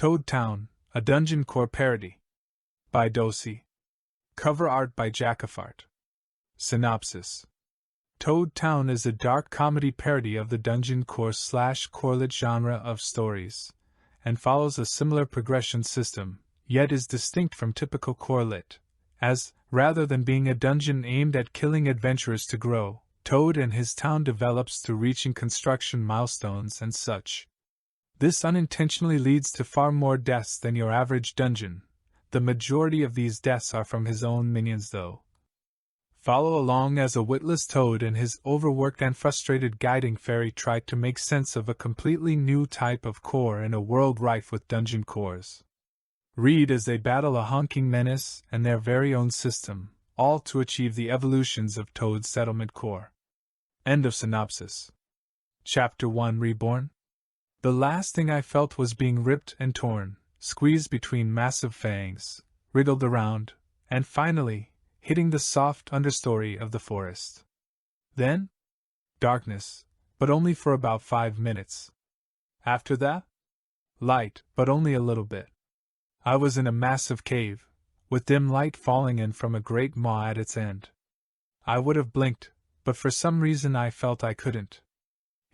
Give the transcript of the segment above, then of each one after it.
Toad Town, a Dungeon Core Parody. By Dosei. Cover art by Jackafart. Synopsis. Toad Town is a dark comedy parody of the Dungeon Core/CoreLit genre of stories, and follows a similar progression system, yet is distinct from typical CoreLit, as, rather than being a dungeon aimed at killing adventurers to grow, Toad and his town develops through reaching construction milestones and such. This unintentionally leads to far more deaths than your average dungeon. The majority of these deaths are from his own minions though. Follow along as a witless Toad and his overworked and frustrated guiding fairy try to make sense of a completely new type of core in a world rife with dungeon cores. Read as they battle a Honking Menace and their very own system, all to achieve the evolutions of Toad's settlement core. End of synopsis. Chapter 1 Reborn. The last thing I felt was being ripped and torn, squeezed between massive fangs, wriggled around, and finally, hitting the soft understory of the forest. Then? Darkness, but only for about 5 minutes. After that? Light, but only a little bit. I was in a massive cave, with dim light falling in from a great maw at its end. I would have blinked, but for some reason I felt I couldn't.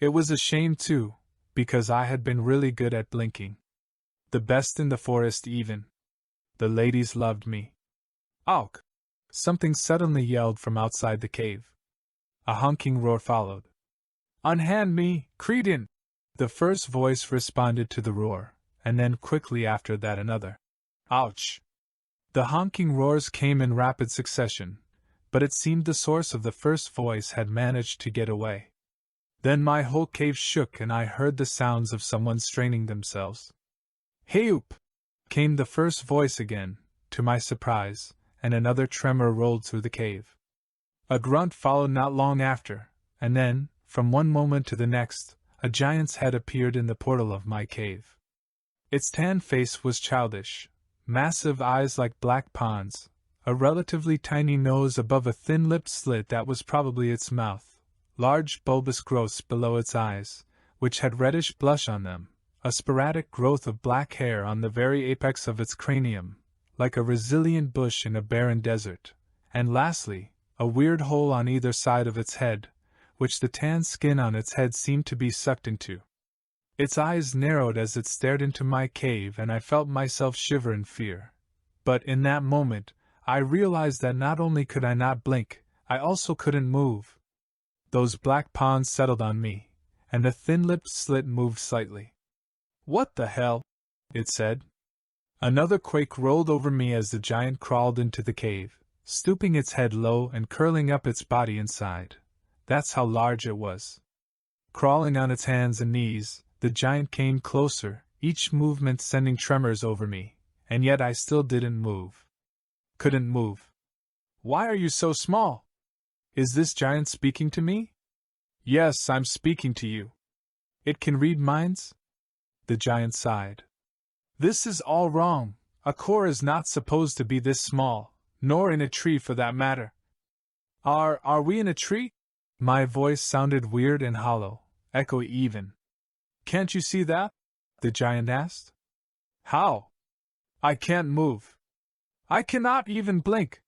It was a shame too, because I had been really good at blinking. The best in the forest even. The ladies loved me. Auk! Something suddenly yelled from outside the cave. A honking roar followed. Unhand me, Cretin! The first voice responded to the roar, and then quickly after that another. Ouch! The honking roars came in rapid succession, but it seemed the source of the first voice had managed to get away. Then my whole cave shook and I heard the sounds of someone straining themselves. Hey-oop! Came the first voice again, to my surprise, and another tremor rolled through the cave. A grunt followed not long after, and then, from one moment to the next, a giant's head appeared in the portal of my cave. Its tan face was childish, massive eyes like black ponds, a relatively tiny nose above a thin-lipped slit that was probably its mouth, large bulbous growths below its eyes, which had reddish blush on them, a sporadic growth of black hair on the very apex of its cranium, like a resilient bush in a barren desert, and lastly, a weird hole on either side of its head, which the tan skin on its head seemed to be sucked into. Its eyes narrowed as it stared into my cave and I felt myself shiver in fear. But in that moment, I realized that not only could I not blink, I also couldn't move. Those black ponds settled on me, and the thin-lipped slit moved slightly. What the hell? It said. Another quake rolled over me as the giant crawled into the cave, stooping its head low and curling up its body inside. That's how large it was. Crawling on its hands and knees, the giant came closer, each movement sending tremors over me, and yet I still didn't move. Couldn't move. Why are you so small? Is this giant speaking to me? Yes, I'm speaking to you. It can read minds? The giant sighed. This is all wrong. A core is not supposed to be this small, nor in a tree for that matter. Are we in a tree? My voice sounded weird and hollow, echoey even. Can't you see that? The giant asked. How? I can't move. I cannot even blink.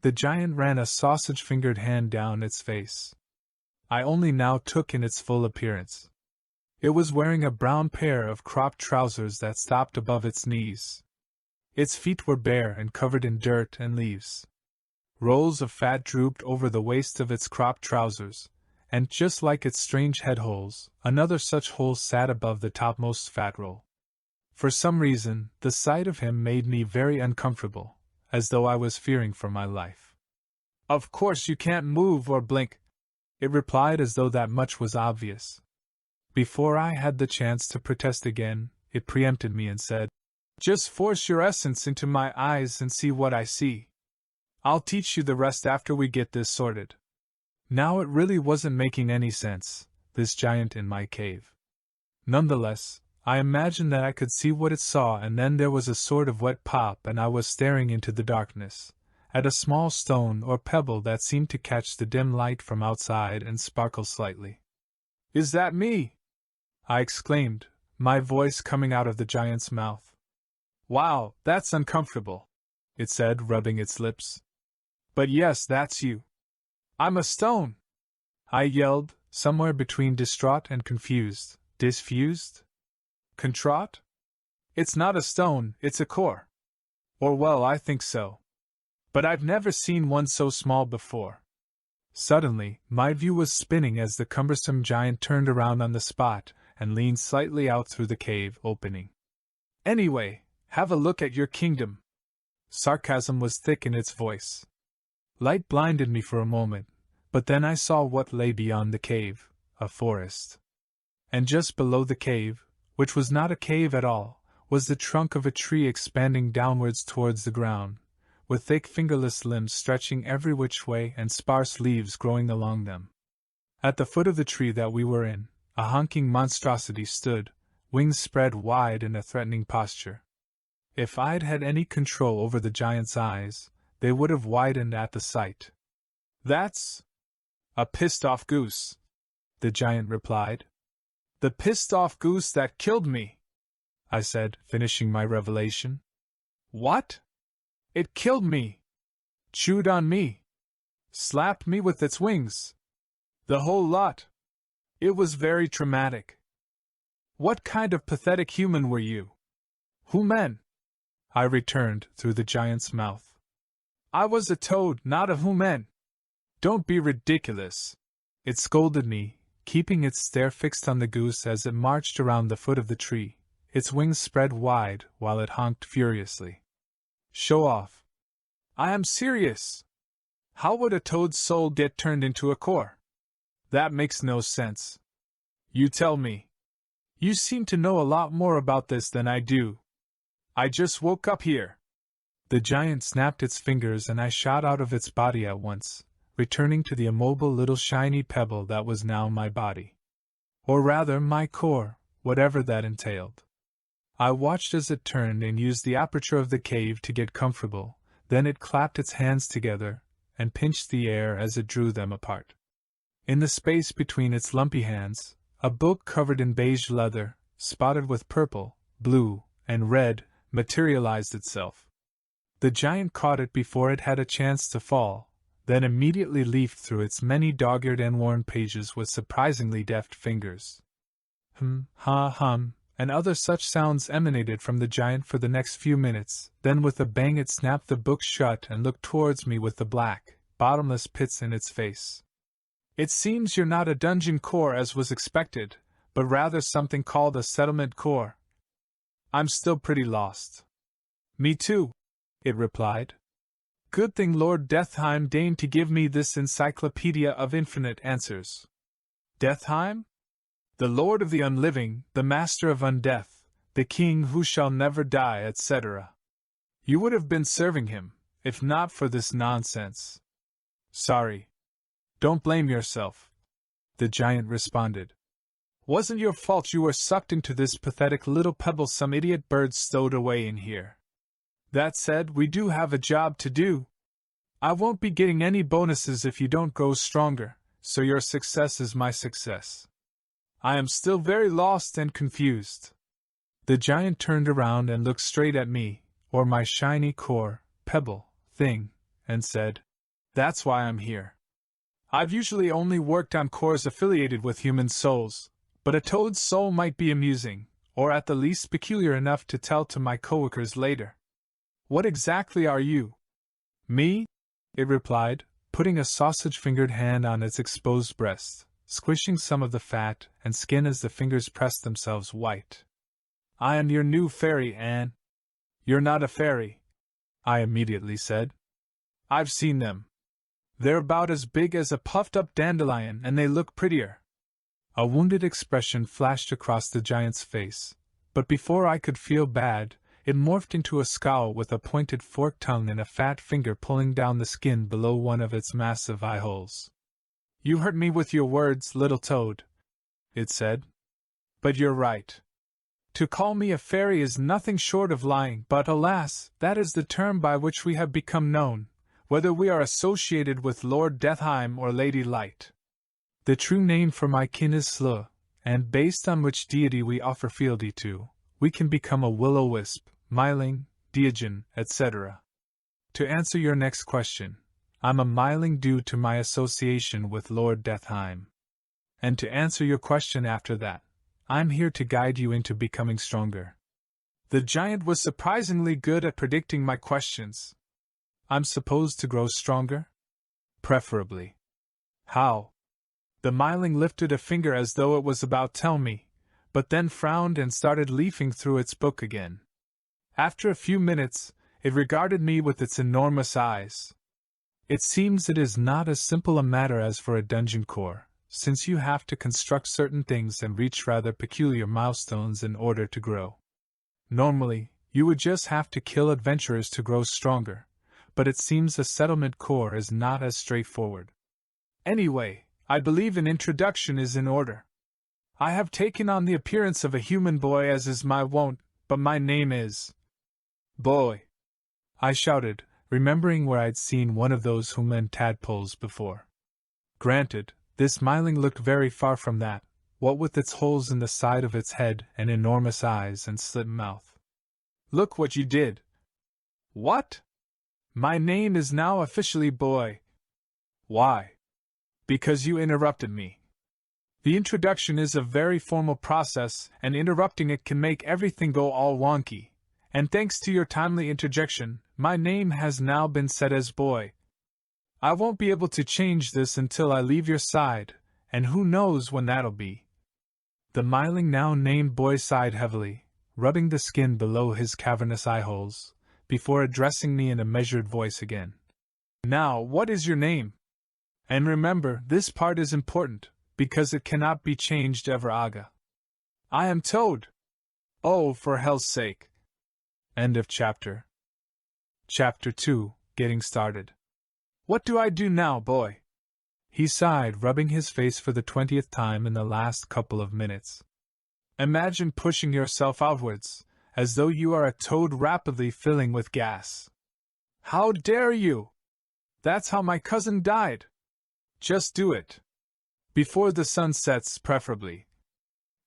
The giant ran a sausage-fingered hand down its face. I only now took in its full appearance. It was wearing a brown pair of cropped trousers that stopped above its knees. Its feet were bare and covered in dirt and leaves. Rolls of fat drooped over the waist of its cropped trousers, and just like its strange head holes, another such hole sat above the topmost fat roll. For some reason, the sight of him made me very uncomfortable, as though I was fearing for my life. Of course you can't move or blink, it replied as though that much was obvious. Before I had the chance to protest again, it preempted me and said, Just force your essence into my eyes and see what I see. I'll teach you the rest after we get this sorted. Now it really wasn't making any sense, this giant in my cave. Nonetheless, I imagined that I could see what it saw, and then there was a sort of wet pop and I was staring into the darkness, at a small stone or pebble that seemed to catch the dim light from outside and sparkle slightly. Is that me? I exclaimed, my voice coming out of the giant's mouth. Wow, that's uncomfortable, it said, rubbing its lips. But yes, that's you. I'm a stone, I yelled, somewhere between distraught and confused. Disfused? Contraught? It's not a stone, it's a core. Or well, I think so. But I've never seen one so small before. Suddenly, my view was spinning as the cumbersome giant turned around on the spot and leaned slightly out through the cave opening. Anyway, have a look at your kingdom. Sarcasm was thick in its voice. Light blinded me for a moment, but then I saw what lay beyond the cave, a forest. And just below the cave, which was not a cave at all, was the trunk of a tree expanding downwards towards the ground, with thick fingerless limbs stretching every which way and sparse leaves growing along them. At the foot of the tree that we were in, a honking monstrosity stood, wings spread wide in a threatening posture. If I'd had any control over the giant's eyes, they would have widened at the sight. That's a pissed-off goose, the giant replied. The pissed-off goose that killed me, I said, finishing my revelation. What? It killed me, chewed on me, slapped me with its wings. The whole lot. It was very traumatic. What kind of pathetic human were you? Human, I returned through the giant's mouth. I was a toad, not a human. Don't be ridiculous, it scolded me, keeping its stare fixed on the goose as it marched around the foot of the tree, its wings spread wide while it honked furiously. Show off. I am serious. How would a toad's soul get turned into a core? That makes no sense. You tell me. You seem to know a lot more about this than I do. I just woke up here. The giant snapped its fingers and I shot out of its body at once, returning to the immobile little shiny pebble that was now my body. Or rather, my core, whatever that entailed. I watched as it turned and used the aperture of the cave to get comfortable, then it clapped its hands together and pinched the air as it drew them apart. In the space between its lumpy hands, a book covered in beige leather, spotted with purple, blue, and red, materialized itself. The giant caught it before it had a chance to fall, then immediately leafed through its many dog-eared and worn pages with surprisingly deft fingers. Hum, and other such sounds emanated from the giant for the next few minutes, then with a bang it snapped the book shut and looked towards me with the black, bottomless pits in its face. It seems you're not a dungeon core as was expected, but rather something called a settlement core. I'm still pretty lost. Me too, it replied. Good thing Lord Deathheim deigned to give me this encyclopedia of infinite answers. Deathheim? The Lord of the Unliving, the Master of Undeath, the King who shall never die, etc. You would have been serving him, if not for this nonsense. Sorry. Don't blame yourself, the giant responded. Wasn't your fault you were sucked into this pathetic little pebble some idiot bird stowed away in here. That said, we do have a job to do. I won't be getting any bonuses if you don't grow stronger, so your success is my success. I am still very lost and confused. The giant turned around and looked straight at me, or my shiny core, pebble, thing, and said, That's why I'm here. I've usually only worked on cores affiliated with human souls, but a toad's soul might be amusing, or at the least peculiar enough to tell to my coworkers later. What exactly are you? Me? It replied, putting a sausage-fingered hand on its exposed breast, squishing some of the fat and skin as the fingers pressed themselves white. I am your new fairy, Anne. You're not a fairy, I immediately said. I've seen them. They're about as big as a puffed-up dandelion and they look prettier. A wounded expression flashed across the giant's face, but before I could feel bad, it morphed into a scowl with a pointed forked tongue and a fat finger pulling down the skin below one of its massive eye holes. You hurt me with your words, little toad, it said. But you're right. To call me a fairy is nothing short of lying, but alas, that is the term by which we have become known, whether we are associated with Lord Deathheim or Lady Light. The true name for my kin is Slu, and based on which deity we offer fealty to, we can become a will-o-wisp, myling, Diogen, etc. To answer your next question, I'm a myling due to my association with Lord Deathheim. And to answer your question after that, I'm here to guide you into becoming stronger. The giant was surprisingly good at predicting my questions. I'm supposed to grow stronger? Preferably. How? The myling lifted a finger as though it was about to tell me, but then frowned and started leafing through its book again. After a few minutes, it regarded me with its enormous eyes. It seems it is not as simple a matter as for a dungeon core, since you have to construct certain things and reach rather peculiar milestones in order to grow. Normally, you would just have to kill adventurers to grow stronger, but it seems a settlement core is not as straightforward. Anyway, I believe an introduction is in order. I have taken on the appearance of a human boy as is my wont, but my name is Boy, I shouted, remembering where I'd seen one of those human tadpoles before. Granted, this myling looked very far from that, what with its holes in the side of its head and enormous eyes and slit mouth. Look what you did! What? My name is now officially Boy. Why? Because you interrupted me. The introduction is a very formal process, and interrupting it can make everything go all wonky. And thanks to your timely interjection, my name has now been set as Boy. I won't be able to change this until I leave your side, and who knows when that'll be. The myling now named Boy sighed heavily, rubbing the skin below his cavernous eyeholes, before addressing me in a measured voice again. Now, what is your name? And remember, this part is important, because it cannot be changed ever aga. I am Toad. Oh, for hell's sake. End of chapter. Chapter 2, Getting Started. What do I do now, Boy? He sighed, rubbing his face for the 20th time in the last couple of minutes. Imagine pushing yourself outwards, as though you are a toad rapidly filling with gas. How dare you? That's how my cousin died. Just do it. Before the sun sets, preferably.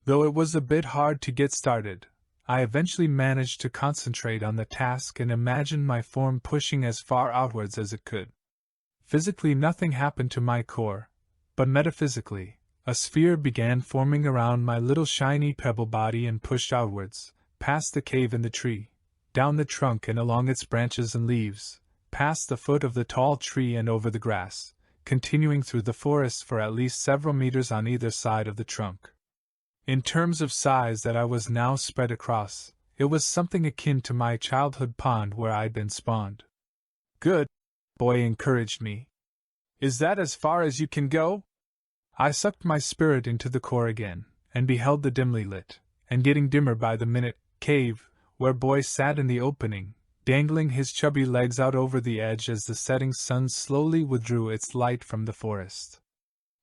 Though it was a bit hard to get started, I eventually managed to concentrate on the task and imagine my form pushing as far outwards as it could. Physically nothing happened to my core, but metaphysically, a sphere began forming around my little shiny pebble body and pushed outwards, past the cave in the tree, down the trunk and along its branches and leaves, past the foot of the tall tree and over the grass, continuing through the forest for at least several meters on either side of the trunk. In terms of size that I was now spread across, it was something akin to my childhood pond where I'd been spawned. Good, Boy encouraged me. Is that as far as you can go? I sucked my spirit into the core again, and beheld the dimly lit, and getting dimmer by the minute, cave, where Boy sat in the opening, dangling his chubby legs out over the edge as the setting sun slowly withdrew its light from the forest.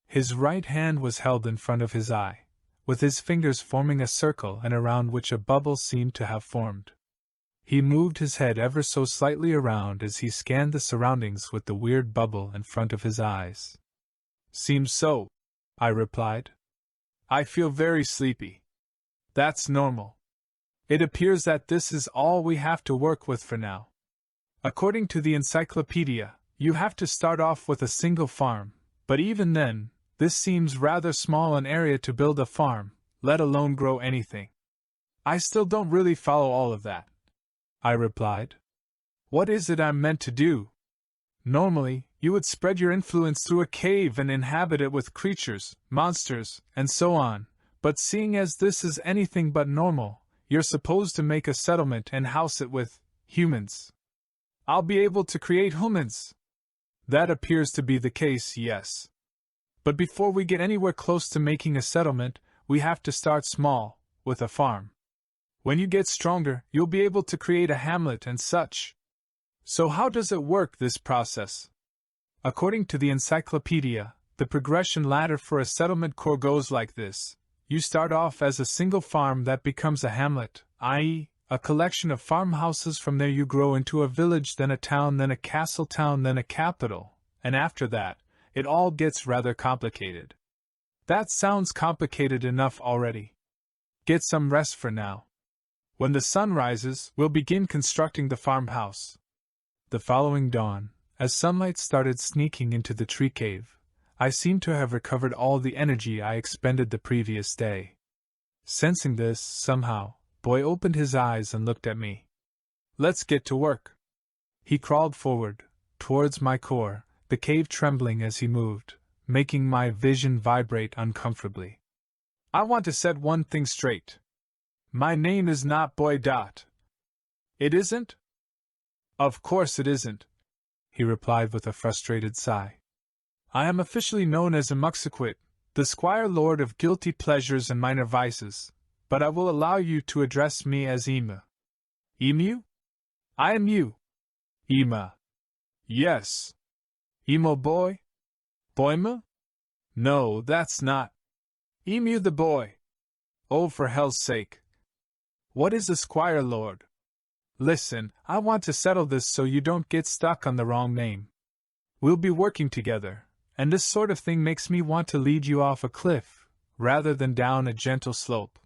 His right hand was held in front of his eye, with his fingers forming a circle and around which a bubble seemed to have formed. He moved his head ever so slightly around as he scanned the surroundings with the weird bubble in front of his eyes. Seems so, I replied. I feel very sleepy. That's normal. It appears that this is all we have to work with for now. According to the encyclopedia, you have to start off with a single farm, but even then, this seems rather small an area to build a farm, let alone grow anything. I still don't really follow all of that, I replied. What is it I'm meant to do? Normally, you would spread your influence through a cave and inhabit it with creatures, monsters, and so on, but seeing as this is anything but normal, you're supposed to make a settlement and house it with humans. I'll be able to create humans. That appears to be the case, yes. But before we get anywhere close to making a settlement, we have to start small, with a farm. When you get stronger, you'll be able to create a hamlet and such. So how does it work, this process? According to the encyclopedia, the progression ladder for a settlement core goes like this. You start off as a single farm that becomes a hamlet, i.e., a collection of farmhouses. From there you grow into a village, then a town, then a castle town, then a capital, and after that, it all gets rather complicated. That sounds complicated enough already. Get some rest for now. When the sun rises, we'll begin constructing the farmhouse. The following dawn, as sunlight started sneaking into the tree cave, I seemed to have recovered all the energy I expended the previous day. Sensing this, somehow, Boy opened his eyes and looked at me. Let's get to work. He crawled forward, towards my core, the cave trembling as he moved, making my vision vibrate uncomfortably. I want to set one thing straight. My name is not Boy. It isn't? Of course it isn't, he replied with a frustrated sigh. I am officially known as Imuxaquit, the Squire Lord of Guilty Pleasures and Minor Vices, but I will allow you to address me as Ema. Emu? I am you. Ema. Yes. Emo boy? Boyma? No, that's not. Emu the boy. Oh, for hell's sake. What is a Squire Lord? Listen, I want to settle this so you don't get stuck on the wrong name. We'll be working together, and this sort of thing makes me want to lead you off a cliff, rather than down a gentle slope.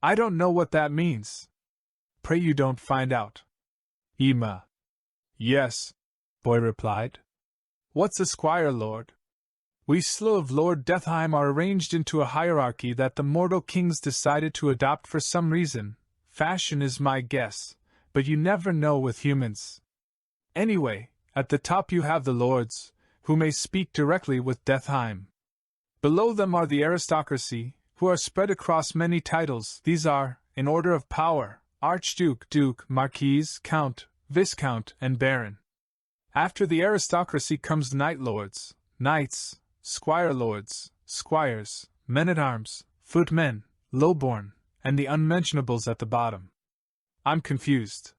I don't know what that means. Pray you don't find out. Ema. Yes, Boy replied. What's a Squire Lord? We slew of Lord Deathheim are arranged into a hierarchy that the mortal kings decided to adopt for some reason. Fashion is my guess, but you never know with humans. Anyway, at the top you have the lords, who may speak directly with Deathheim. Below them are the aristocracy, who are spread across many titles. These are, in order of power, Archduke, Duke, Marquis, Count, Viscount, and Baron. After the aristocracy comes Knight Lords, Knights, Squire Lords, Squires, Men-at-Arms, Footmen, Lowborn, and the unmentionables at the bottom. I'm confused.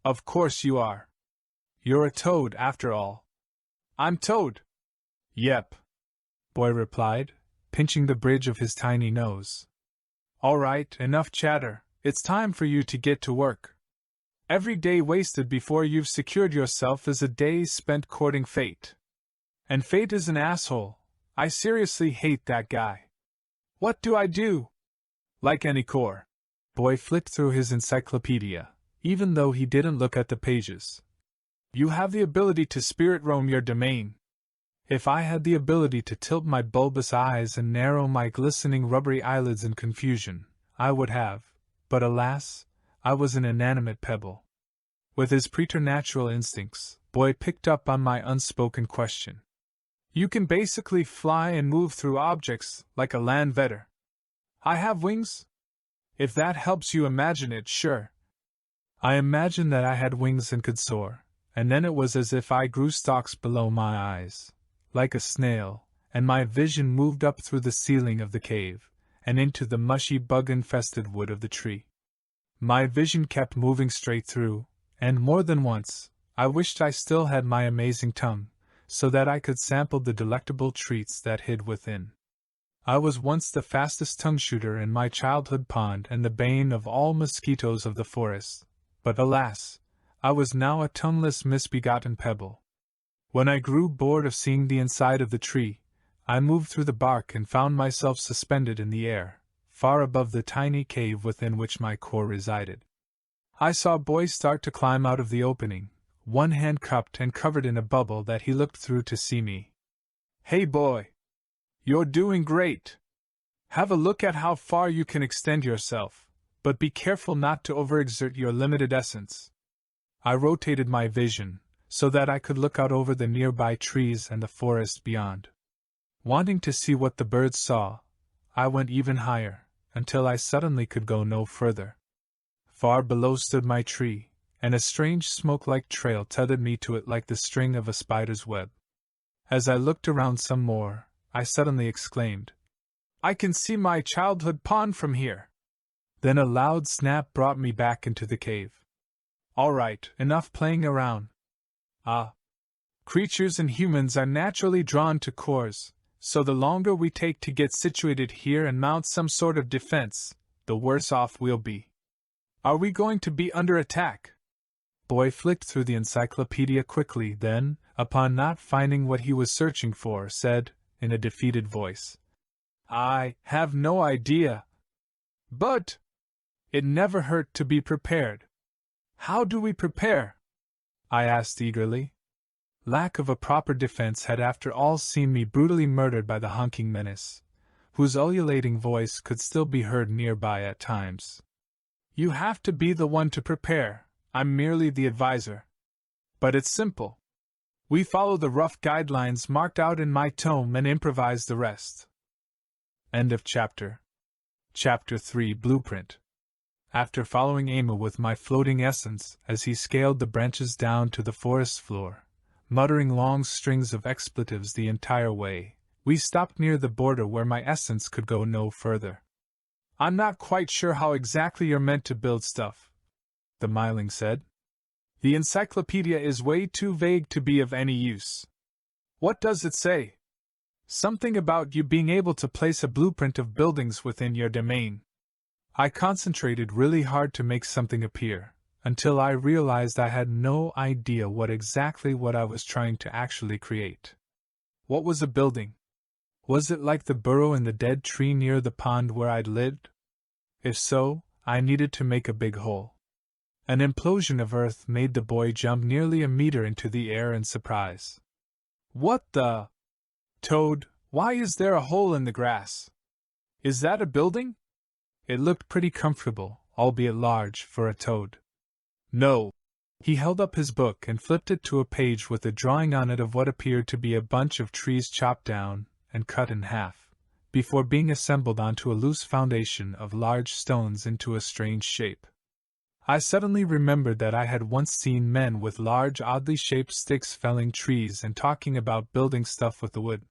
Of course you are. You're a toad, after all. I'm Toad. Yep, Boy replied, pinching the bridge of his tiny nose. All right, enough chatter. It's time for you to get to work. Every day wasted before you've secured yourself is a day spent courting fate. And fate is an asshole. I seriously hate that guy. What do I do? Like any core. Boy flicked through his encyclopedia, even though he didn't look at the pages. You have the ability to spirit roam your domain. If I had the ability to tilt my bulbous eyes and narrow my glistening rubbery eyelids in confusion, I would have, but alas, I was an inanimate pebble. With his preternatural instincts, Boy picked up on my unspoken question. You can basically fly and move through objects like a land vetter. I have wings? If that helps you imagine it, sure. I imagined that I had wings and could soar, and then it was as if I grew stalks below my eyes, like a snail, and my vision moved up through the ceiling of the cave, and into the mushy bug-infested wood of the tree. My vision kept moving straight through, and more than once, I wished I still had my amazing tongue, so that I could sample the delectable treats that hid within. I was once the fastest tongue shooter in my childhood pond and the bane of all mosquitoes of the forest, but alas, I was now a tongueless misbegotten pebble. When I grew bored of seeing the inside of the tree, I moved through the bark and found myself suspended in the air, far above the tiny cave within which my core resided. I saw Boy start to climb out of the opening, one hand cupped and covered in a bubble that he looked through to see me. Hey Boy! You're doing great! Have a look at how far you can extend yourself, but be careful not to overexert your limited essence. I rotated my vision, so that I could look out over the nearby trees and the forest beyond. Wanting to see what the birds saw, I went even higher, until I suddenly could go no further. Far below stood my tree, and a strange smoke-like trail tethered me to it like the string of a spider's web. As I looked around some more, I suddenly exclaimed, I can see my childhood pond from here! Then a loud snap brought me back into the cave. All right, enough playing around. Creatures and humans are naturally drawn to cores, so the longer we take to get situated here and mount some sort of defense, the worse off we'll be. Are we going to be under attack? Boy flicked through the encyclopedia quickly, then, upon not finding what he was searching for, said, in a defeated voice, I have no idea. But it never hurt to be prepared. How do we prepare? I asked eagerly. Lack of a proper defense had after all seen me brutally murdered by the Honking Menace, whose ululating voice could still be heard nearby at times. You have to be the one to prepare, I'm merely the advisor. But it's simple. We follow the rough guidelines marked out in my tome and improvise the rest. End of chapter. Chapter 3 Blueprint. After following Emma with my floating essence as he scaled the branches down to the forest floor, muttering long strings of expletives the entire way, we stopped near the border where my essence could go no further. I'm not quite sure how exactly you're meant to build stuff, the Myling said. The encyclopedia is way too vague to be of any use. What does it say? Something about you being able to place a blueprint of buildings within your domain. I concentrated really hard to make something appear, until I realized I had no idea what I was trying to actually create. What was a building? Was it like the burrow in the dead tree near the pond where I'd lived? If so, I needed to make a big hole. An implosion of earth made the boy jump nearly a meter into the air in surprise. What the? Toad, why is there a hole in the grass? Is that a building? It looked pretty comfortable, albeit large, for a toad. No. He held up his book and flipped it to a page with a drawing on it of what appeared to be a bunch of trees chopped down and cut in half, before being assembled onto a loose foundation of large stones into a strange shape. I suddenly remembered that I had once seen men with large, oddly shaped sticks felling trees and talking about building stuff with the wood.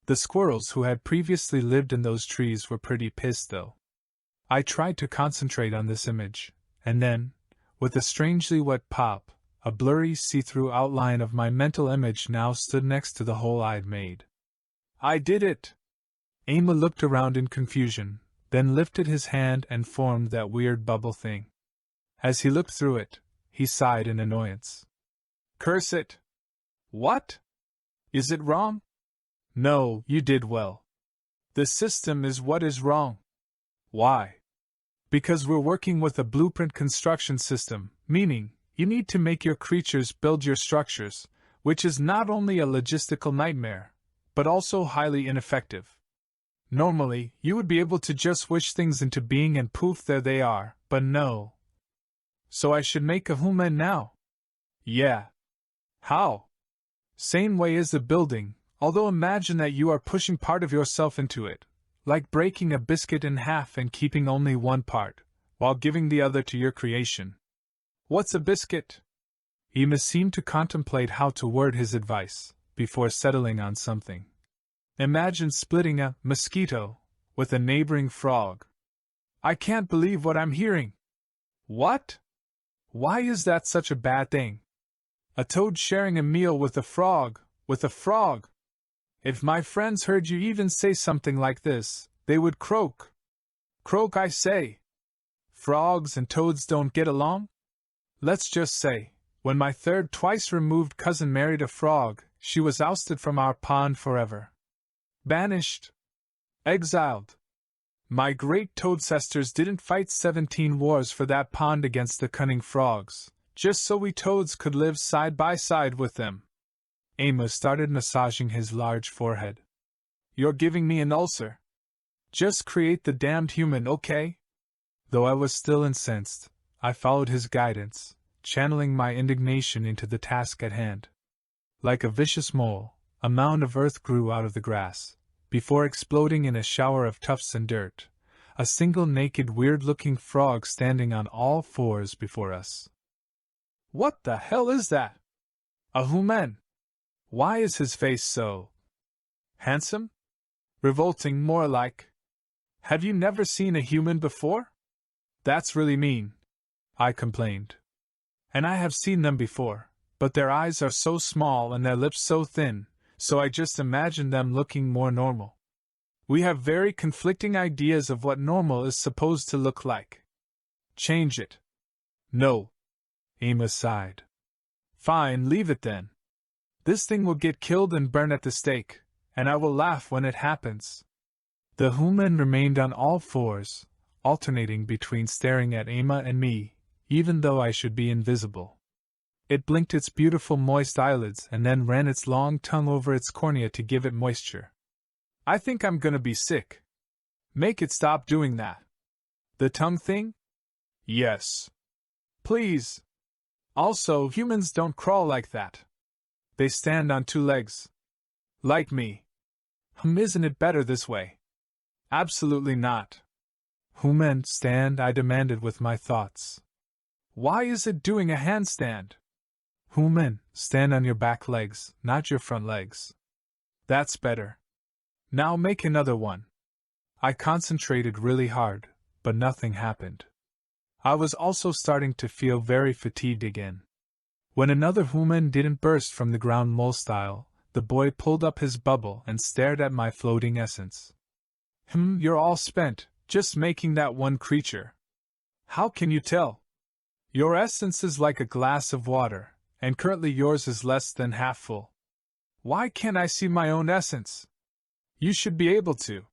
The squirrels who had previously lived in those trees were pretty pissed, though. I tried to concentrate on this image, and then, with a strangely wet pop, a blurry see-through outline of my mental image now stood next to the hole I'd made. I did it! Emma looked around in confusion, then lifted his hand and formed that weird bubble thing. As he looked through it, he sighed in annoyance. Curse it! What? Is it wrong? No, you did well. The system is what is wrong. Why? Because we're working with a blueprint construction system, meaning, you need to make your creatures build your structures, which is not only a logistical nightmare, but also highly ineffective. Normally, you would be able to just wish things into being and poof, there they are, but no. So I should make a human now? Yeah. How? Same way as the building, although imagine that you are pushing part of yourself into it, like breaking a biscuit in half and keeping only one part, while giving the other to your creation. What's a biscuit? Emma seemed to contemplate how to word his advice, before settling on something. Imagine splitting a mosquito with a neighboring frog. I can't believe what I'm hearing. What? Why is that such a bad thing? A toad sharing a meal with a frog, If my friends heard you even say something like this, they would croak. Croak, I say. Frogs and toads don't get along? Let's just say, when my third twice-removed cousin married a frog, she was ousted from our pond forever. Banished. Exiled. My great toadsesters didn't fight 17 wars for that pond against the cunning frogs, just so we toads could live side by side with them. Amos started massaging his large forehead. You're giving me an ulcer. Just create the damned human, okay? Though I was still incensed, I followed his guidance, channeling my indignation into the task at hand. Like a vicious mole, a mound of earth grew out of the grass, before exploding in a shower of tufts and dirt, a single naked weird-looking frog standing on all fours before us. What the hell is that? A human? Why is his face so handsome? Revolting, more like. Have you never seen a human before? That's really mean, I complained. And I have seen them before, but their eyes are so small and their lips so thin, so I just imagine them looking more normal. We have very conflicting ideas of what normal is supposed to look like. Change it. No. Amos sighed. Fine, leave it then. This thing will get killed and burn at the stake, and I will laugh when it happens. The human remained on all fours, alternating between staring at Emma and me, even though I should be invisible. It blinked its beautiful moist eyelids and then ran its long tongue over its cornea to give it moisture. I think I'm gonna be sick. Make it stop doing that. The tongue thing? Yes. Please. Also, humans don't crawl like that. They stand on two legs. Like me. Isn't it better this way? Absolutely not. Human stand, I demanded with my thoughts. Why is it doing a handstand? Human, stand on your back legs, not your front legs. That's better. Now make another one. I concentrated really hard, but nothing happened. I was also starting to feel very fatigued again. When another human didn't burst from the ground mole style, the boy pulled up his bubble and stared at my floating essence. You're all spent, just making that one creature. How can you tell? Your essence is like a glass of water, and currently yours is less than half full. Why can't I see my own essence? You should be able to.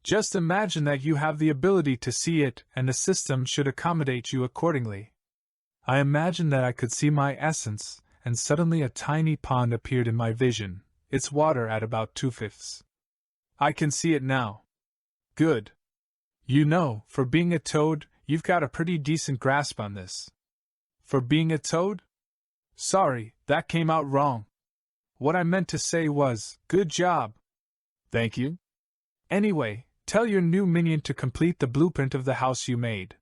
Just imagine that you have the ability to see it, and the system should accommodate you accordingly. I imagined that I could see my essence, and suddenly a tiny pond appeared in my vision, its water at about 2/5. I can see it now. Good. You know, for being a toad, you've got a pretty decent grasp on this. For being a toad? Sorry, that came out wrong. What I meant to say was, good job. Thank you. Anyway, tell your new minion to complete the blueprint of the house you made.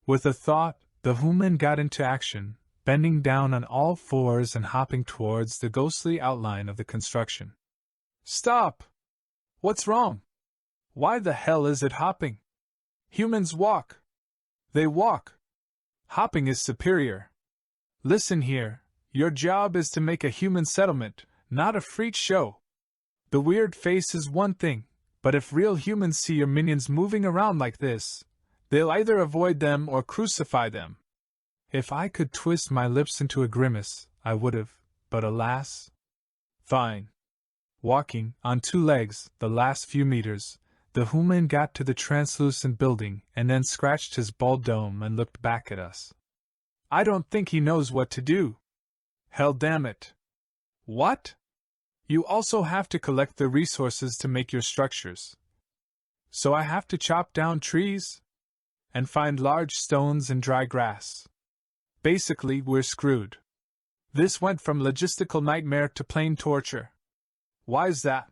With a thought, the human got into action, bending down on all fours and hopping towards the ghostly outline of the construction. Stop! What's wrong? Why the hell is it hopping? Humans walk. They walk. Hopping is superior. Listen here, your job is to make a human settlement, not a freak show. The weird face is one thing, but if real humans see your minions moving around like this, they'll either avoid them or crucify them. If I could twist my lips into a grimace, I would've, but alas. Fine. Walking, on two legs, the last few meters, the human got to the translucent building and then scratched his bald dome and looked back at us. I don't think he knows what to do. Hell damn it. What? You also have to collect the resources to make your structures. So I have to chop down trees? And find large stones and dry grass. Basically, we're screwed. This went from logistical nightmare to plain torture. Why's that?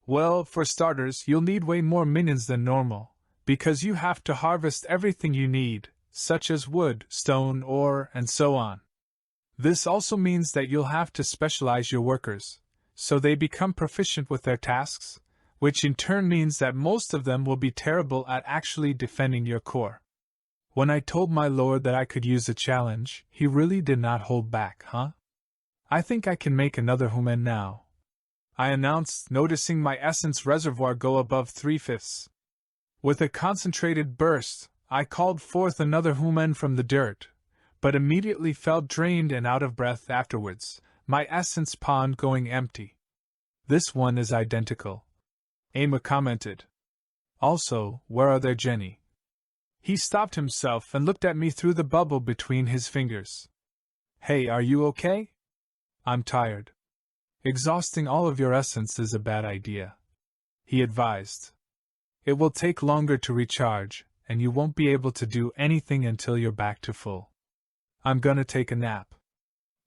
Well, for starters, you'll need way more minions than normal, because you have to harvest everything you need, such as wood, stone, ore, and so on. This also means that you'll have to specialize your workers, so they become proficient with their tasks, which in turn means that most of them will be terrible at actually defending your core. When I told my lord that I could use a challenge, he really did not hold back, huh? I think I can make another human now, I announced, noticing my essence reservoir go above 3/5. With a concentrated burst, I called forth another human from the dirt, but immediately felt drained and out of breath afterwards, my essence pond going empty. This one is identical, Emma commented. Also, where are their Jenny? He stopped himself and looked at me through the bubble between his fingers. Hey, are you okay? I'm tired. Exhausting all of your essence is a bad idea, he advised. It will take longer to recharge, and you won't be able to do anything until you're back to full. I'm gonna take a nap.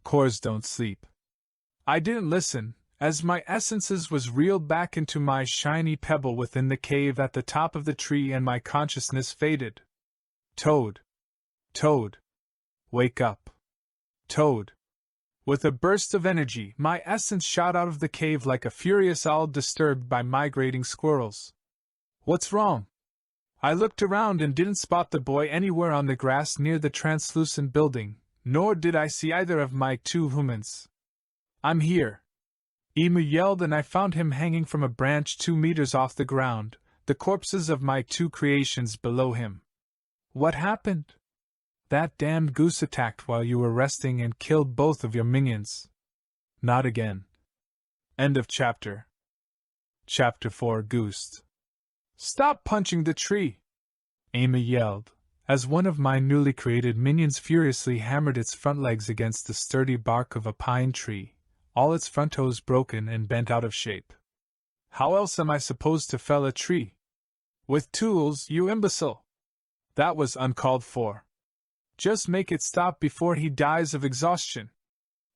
Cores don't sleep. I didn't listen, as my essences was reeled back into my shiny pebble within the cave at the top of the tree and my consciousness faded. Toad. Toad. Wake up. Toad. With a burst of energy, my essence shot out of the cave like a furious owl disturbed by migrating squirrels. What's wrong? I looked around and didn't spot the boy anywhere on the grass near the translucent building, nor did I see either of my two humans. I'm here. Emu yelled, and I found him hanging from a branch 2 meters off the ground, the corpses of my two creations below him. What happened? That damned goose attacked while you were resting and killed both of your minions. Not again. End of chapter. Chapter 4 Goose. Stop punching the tree! Amy yelled, as one of my newly created minions furiously hammered its front legs against the sturdy bark of a pine tree, all its front toes broken and bent out of shape. How else am I supposed to fell a tree? With tools, you imbecile! That was uncalled for. Just make it stop before he dies of exhaustion.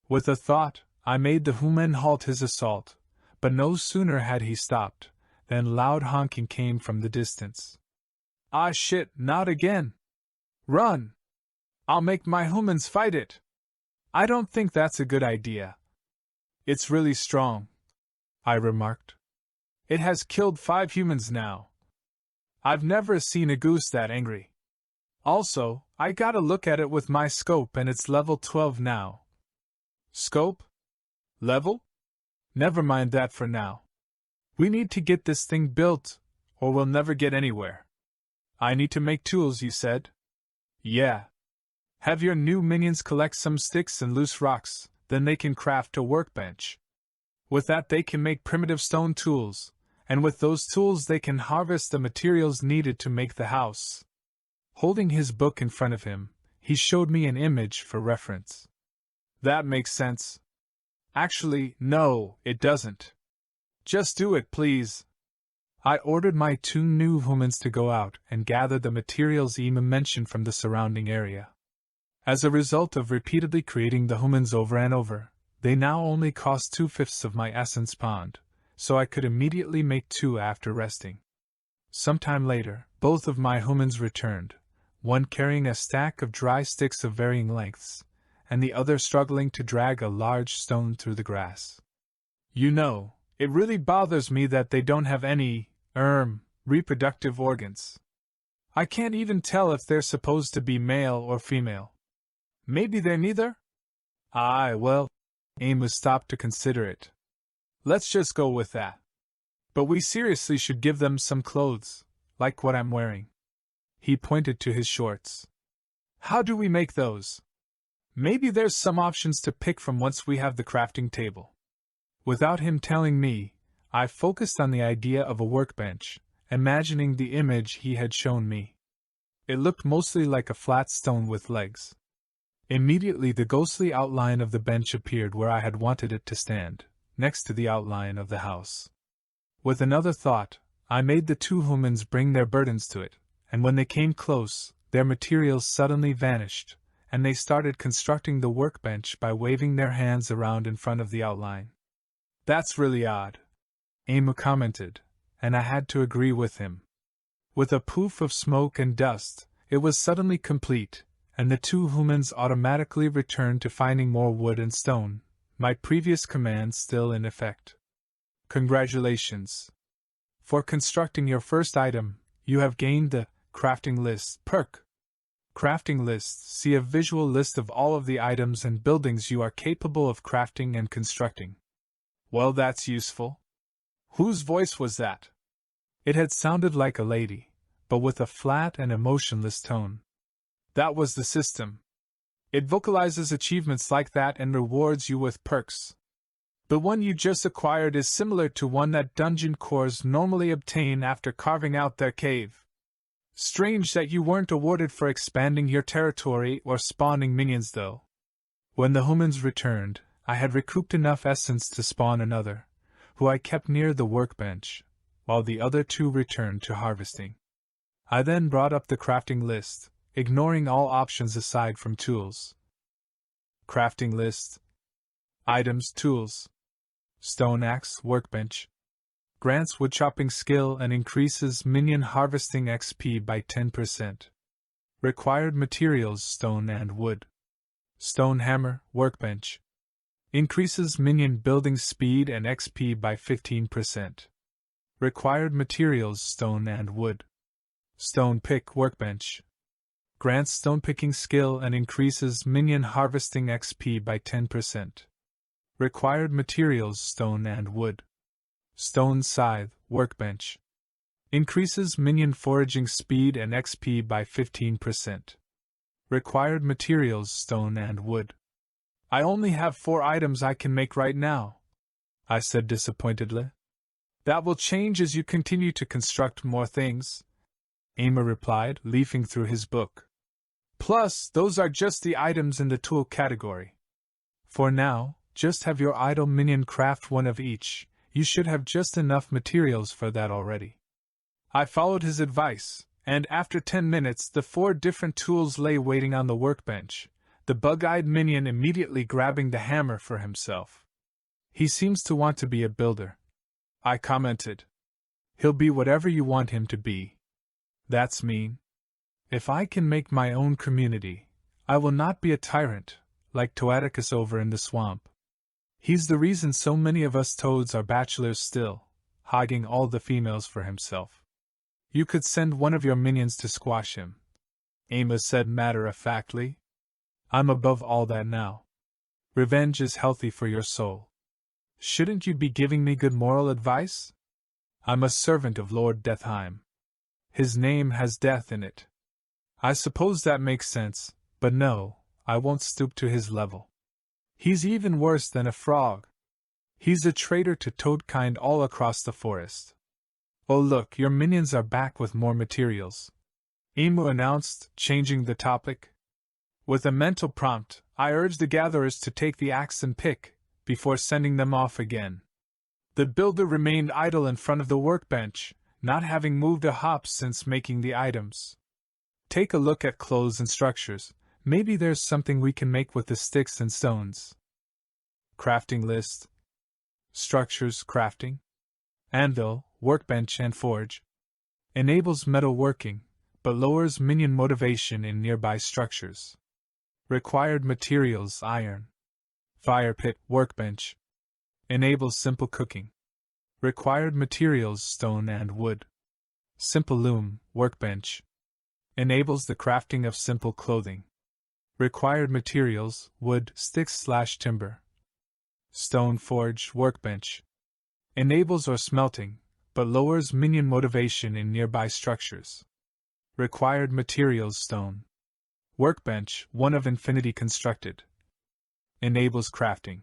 With a thought, I made the human halt his assault, but no sooner had he stopped than loud honking came from the distance. Ah shit, not again! Run! I'll make my humans fight it! I don't think that's a good idea. It's really strong, I remarked. It has killed 5 humans now. I've never seen a goose that angry. Also, I got a look at it with my scope and it's level 12 now. Scope? Level? Never mind that for now. We need to get this thing built, or we'll never get anywhere. I need to make tools, you said? Yeah. Have your new minions collect some sticks and loose rocks, then they can craft a workbench. With that they can make primitive stone tools, and with those tools they can harvest the materials needed to make the house. Holding his book in front of him, he showed me an image for reference. That makes sense. Actually, no, it doesn't. Just do it, please. I ordered my 2 new humans to go out and gather the materials Ema mentioned from the surrounding area. As a result of repeatedly creating the humans over and over, they now only cost 2/5 of my essence pond, so I could immediately make 2 after resting. Sometime later, both of my humans returned, one carrying a stack of dry sticks of varying lengths, and the other struggling to drag a large stone through the grass. You know, it really bothers me that they don't have any, reproductive organs. I can't even tell if they're supposed to be male or female. Maybe they're neither? Well, Amos stopped to consider it. Let's just go with that. But we seriously should give them some clothes, like what I'm wearing. He pointed to his shorts. How do we make those? Maybe there's some options to pick from once we have the crafting table. Without him telling me, I focused on the idea of a workbench, imagining the image he had shown me. It looked mostly like a flat stone with legs. Immediately the ghostly outline of the bench appeared where I had wanted it to stand, next to the outline of the house. With another thought, I made the 2 humans bring their burdens to it, and when they came close, their materials suddenly vanished, and they started constructing the workbench by waving their hands around in front of the outline. That's really odd, Emu commented, and I had to agree with him. With a poof of smoke and dust, it was suddenly complete, and the 2 humans automatically returned to finding more wood and stone, my previous command still in effect. Congratulations! For constructing your first item, you have gained the Crafting List perk. Crafting List: see a visual list of all of the items and buildings you are capable of crafting and constructing. Well, that's useful. Whose voice was that? It had sounded like a lady, but with a flat and emotionless tone. That was the system. It vocalizes achievements like that and rewards you with perks. The one you just acquired is similar to one that dungeon cores normally obtain after carving out their cave. Strange that you weren't awarded for expanding your territory or spawning minions though. When the humans returned, I had recouped enough essence to spawn another, who I kept near the workbench, while the other 2 returned to harvesting. I then brought up the crafting list, ignoring all options aside from tools. Crafting list. Items, tools. Stone axe, workbench. Grants woodchopping skill and increases minion harvesting XP by 10%. Required materials: stone and wood. Stone hammer, workbench. Increases minion building speed and XP by 15%. Required materials: stone and wood. Stone pick, workbench. Grants stone picking skill and increases minion harvesting XP by 10%. Required materials: stone and wood. Stone scythe, workbench. Increases minion foraging speed and XP by 15%. Required materials: stone and wood. I only have 4 items I can make right now, I said disappointedly. That will change as you continue to construct more things, Ama replied, leafing through his book. Plus, those are just the items in the tool category. For now, just have your idle minion craft one of each. You should have just enough materials for that already. I followed his advice, and after 10 minutes the 4 different tools lay waiting on the workbench, the bug-eyed minion immediately grabbing the hammer for himself. He seems to want to be a builder, I commented. He'll be whatever you want him to be. That's mean. If I can make my own community, I will not be a tyrant, like Toadicus over in the swamp. He's the reason so many of us toads are bachelors still, hogging all the females for himself. You could send one of your minions to squash him, Ama said matter-of-factly. I'm above all that now. Revenge is healthy for your soul. Shouldn't you be giving me good moral advice? I'm a servant of Lord Deathheim. His name has death in it. I suppose that makes sense, but no, I won't stoop to his level. He's even worse than a frog. He's a traitor to toadkind all across the forest. Oh look, your minions are back with more materials, Emu announced, changing the topic. With a mental prompt, I urged the gatherers to take the axe and pick, before sending them off again. The builder remained idle in front of the workbench, not having moved a hop since making the items. Take a look at clothes and structures. Maybe there's something we can make with the sticks and stones. Crafting list. Structures crafting. Anvil, workbench and forge. Enables metalworking, but lowers minion motivation in nearby structures. Required materials iron. Fire pit, workbench. Enables simple cooking. Required materials stone and wood. Simple loom, workbench. Enables the crafting of simple clothing. Required materials wood, sticks/timber. Stone forge, workbench. Enables or smelting, but lowers minion motivation in nearby structures. Required materials stone. Workbench, one of infinity constructed. Enables crafting.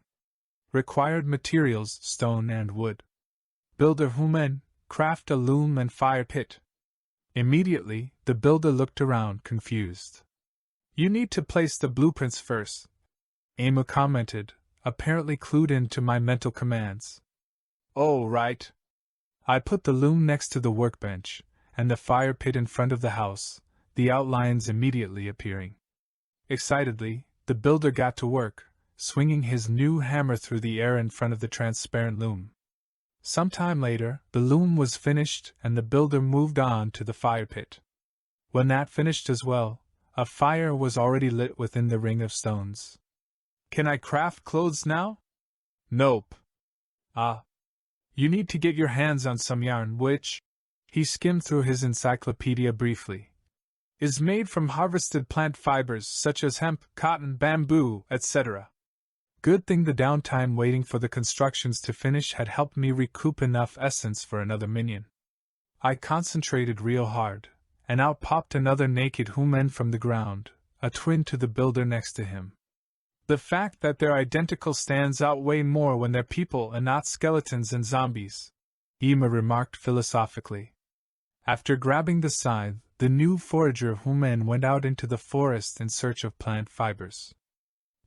Required materials stone and wood. Builder human, craft a loom and fire pit. Immediately, the builder looked around, confused. You need to place the blueprints first, Emu commented, apparently clued in to my mental commands. Oh, right. I put the loom next to the workbench, and the fire pit in front of the house, the outlines immediately appearing. Excitedly, the builder got to work, swinging his new hammer through the air in front of the transparent loom. Some time later, the loom was finished and the builder moved on to the fire pit. When that finished as well, a fire was already lit within the ring of stones. Can I craft clothes now? Nope. You need to get your hands on some yarn which, he skimmed through his encyclopedia briefly, is made from harvested plant fibers such as hemp, cotton, bamboo, etc. Good thing the downtime waiting for the constructions to finish had helped me recoup enough essence for another minion. I concentrated real hard, and out popped another naked human from the ground, a twin to the builder next to him. The fact that they're identical stands out way more when they're people and not skeletons and zombies, Ema remarked philosophically. After grabbing the scythe, the new forager human went out into the forest in search of plant fibers.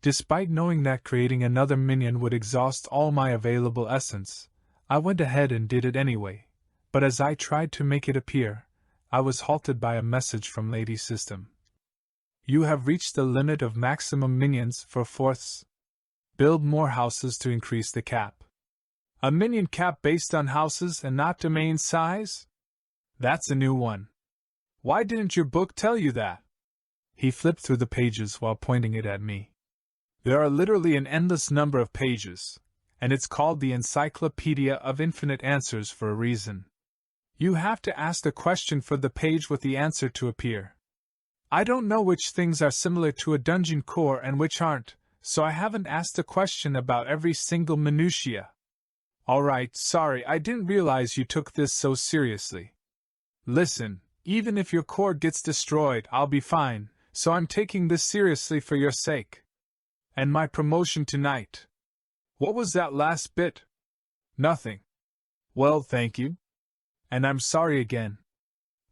Despite knowing that creating another minion would exhaust all my available essence, I went ahead and did it anyway, but as I tried to make it appear, I was halted by a message from Lady System. You have reached the limit of maximum minions for fourths. Build more houses to increase the cap. A minion cap based on houses and not domain size? That's a new one. Why didn't your book tell you that? He flipped through the pages while pointing it at me. There are literally an endless number of pages, and it's called the Encyclopedia of Infinite Answers for a reason. You have to ask the question for the page with the answer to appear. I don't know which things are similar to a dungeon core and which aren't, so I haven't asked a question about every single minutiae. Alright, sorry, I didn't realize you took this so seriously. Listen, even if your core gets destroyed, I'll be fine, so I'm taking this seriously for your sake. And my promotion tonight. What was that last bit? Nothing. Well, thank you. And I'm sorry again.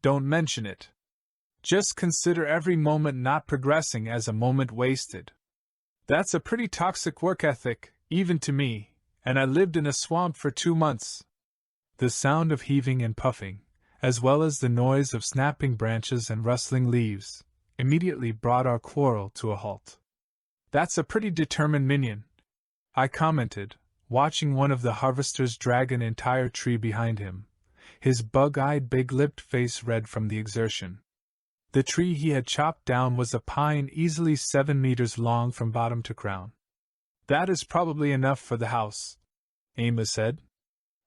Don't mention it. Just consider every moment not progressing as a moment wasted. That's a pretty toxic work ethic, even to me, and I lived in a swamp for 2 months. The sound of heaving and puffing, as well as the noise of snapping branches and rustling leaves, immediately brought our quarrel to a halt. That's a pretty determined minion, I commented, watching one of the harvesters drag an entire tree behind him, his bug-eyed big-lipped face red from the exertion. The tree he had chopped down was a pine easily 7 meters long from bottom to crown. That is probably enough for the house, Amos said.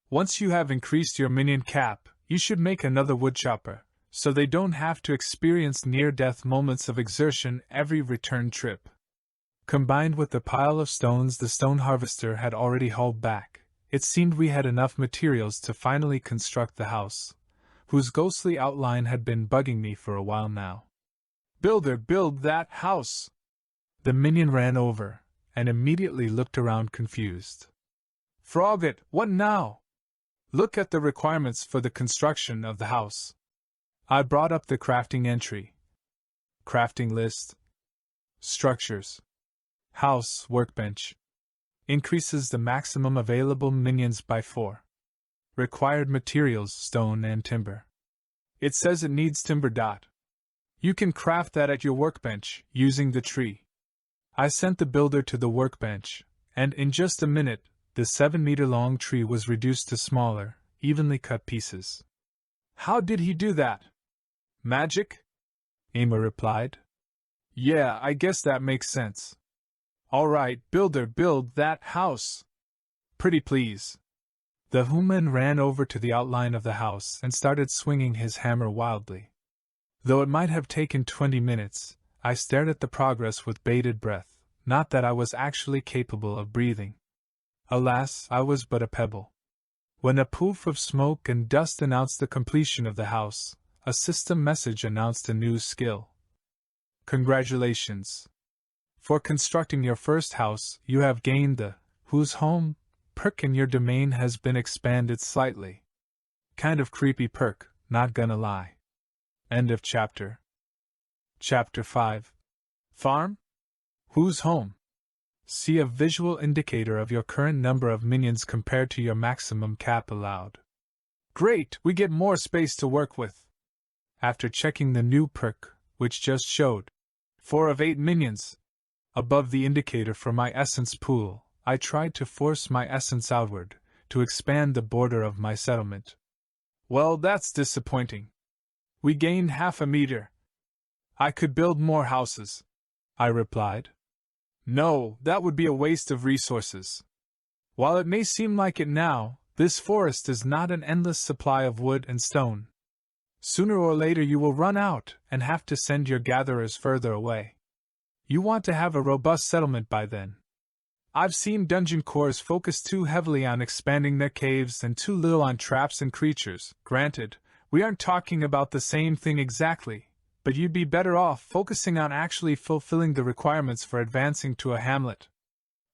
Once you have increased your minion cap, you should make another woodchopper, so they don't have to experience near-death moments of exertion every return trip. Combined with the pile of stones the stone harvester had already hauled back, it seemed we had enough materials to finally construct the house, whose ghostly outline had been bugging me for a while now. Builder, build that house! The minion ran over, and immediately looked around confused. Frogget, what now? Look at the requirements for the construction of the house. I brought up the crafting entry. Crafting list. Structures. House, workbench. Increases the maximum available minions by 4. Required materials, stone and timber. It says it needs timber. You can craft that at your workbench, using the tree. I sent the builder to the workbench, and in just a minute, the 7-meter-long tree was reduced to smaller, evenly cut pieces. How did he do that? Magic? Amos replied. Yeah, I guess that makes sense. All right, builder, build that house. Pretty please. The human ran over to the outline of the house and started swinging his hammer wildly. Though it might have taken 20 minutes, I stared at the progress with bated breath, not that I was actually capable of breathing. Alas, I was but a pebble. When a poof of smoke and dust announced the completion of the house, a system message announced a new skill. Congratulations! For constructing your first house, you have gained the Who's Home perk and your domain has been expanded slightly. Kind of creepy perk, not gonna lie. End of chapter. Chapter 5. Farm? Who's Home? See a visual indicator of your current number of minions compared to your maximum cap allowed. Great, we get more space to work with. After checking the new perk, which just showed 4 of 8 minions above the indicator for my essence pool, I tried to force my essence outward, to expand the border of my settlement. Well, that's disappointing. We gained 0.5 meter. I could build more houses, I replied. No, that would be a waste of resources. While it may seem like it now, this forest is not an endless supply of wood and stone. Sooner or later you will run out and have to send your gatherers further away. You want to have a robust settlement by then. I've seen dungeon cores focus too heavily on expanding their caves and too little on traps and creatures. Granted, we aren't talking about the same thing exactly, but you'd be better off focusing on actually fulfilling the requirements for advancing to a hamlet.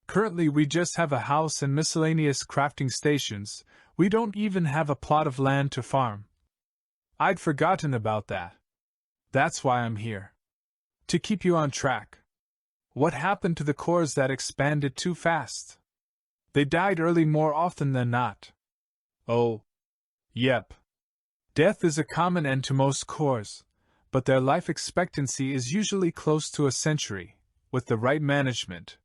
Currently we just have a house and miscellaneous crafting stations. We don't even have a plot of land to farm. I'd forgotten about that. That's why I'm here. To keep you on track. What happened to the cores that expanded too fast? They died early more often than not. Oh. Yep. Death is a common end to most cores, but their life expectancy is usually close to a century, with the right management.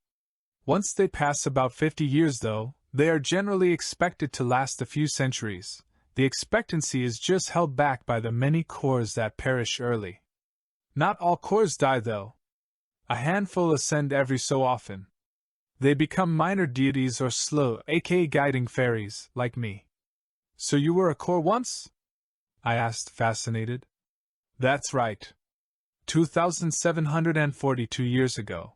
Once they pass about 50 years though, they are generally expected to last a few centuries. The expectancy is just held back by the many cores that perish early. Not all cores die though. A handful ascend every so often. They become minor deities or slow, aka guiding fairies, like me. So you were a core once? I asked, fascinated. That's right. 2,742 years ago.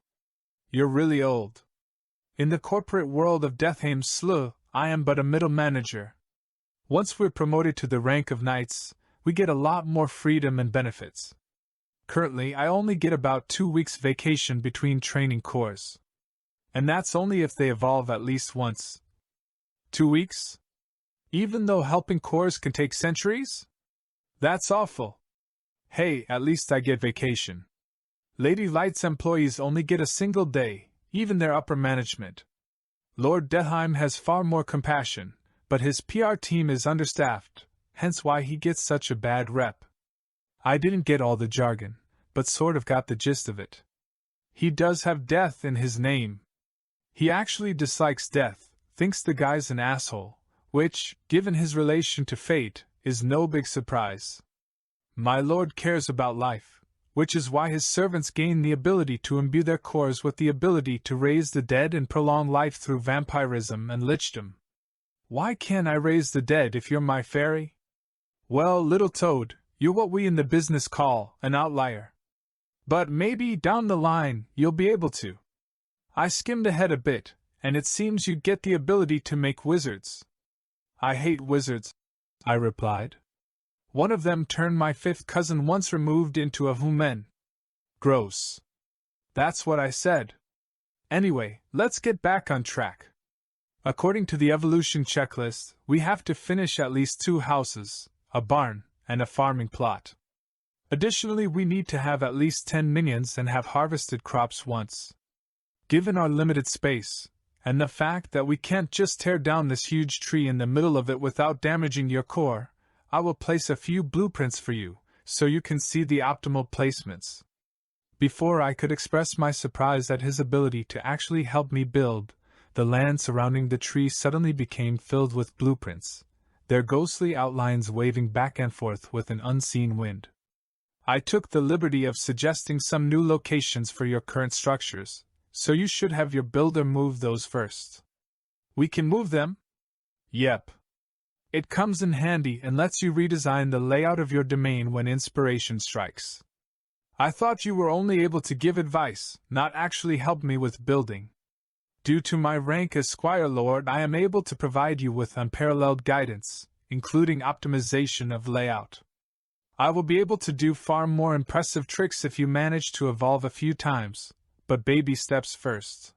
You're really old. In the corporate world of Deathheim Slu, I am but a middle manager. Once we're promoted to the rank of knights, we get a lot more freedom and benefits. Currently, I only get about 2 weeks vacation between training cores. And that's only if they evolve at least once. 2 weeks? Even though helping cores can take centuries? That's awful. Hey, at least I get vacation. Lady Light's employees only get a single day, even their upper management. Lord Deheim has far more compassion, but his PR team is understaffed, hence why he gets such a bad rep. I didn't get all the jargon, but sort of got the gist of it. He does have death in his name. He actually dislikes death, thinks the guy's an asshole, which, given his relation to fate, is no big surprise. My lord cares about life, which is why his servants gain the ability to imbue their cores with the ability to raise the dead and prolong life through vampirism and lichdom. Why can't I raise the dead if you're my fairy? Well, little toad, you're what we in the business call an outlier. But maybe down the line you'll be able to. I skimmed ahead a bit, and it seems you get the ability to make wizards. I hate wizards, I replied. One of them turned my fifth cousin once removed into a human. Gross. That's what I said. Anyway, let's get back on track. According to the evolution checklist, we have to finish at least 2 houses, a barn, and a farming plot. Additionally, we need to have at least 10 minions and have harvested crops once. Given our limited space, and the fact that we can't just tear down this huge tree in the middle of it without damaging your core, I will place a few blueprints for you, so you can see the optimal placements. Before I could express my surprise at his ability to actually help me build, the land surrounding the tree suddenly became filled with blueprints, their ghostly outlines waving back and forth with an unseen wind. I took the liberty of suggesting some new locations for your current structures, so you should have your builder move those first. We can move them? Yep. It comes in handy and lets you redesign the layout of your domain when inspiration strikes. I thought you were only able to give advice, not actually help me with building. Due to my rank as Squire Lord, I am able to provide you with unparalleled guidance, including optimization of layout. I will be able to do far more impressive tricks if you manage to evolve a few times, but baby steps first.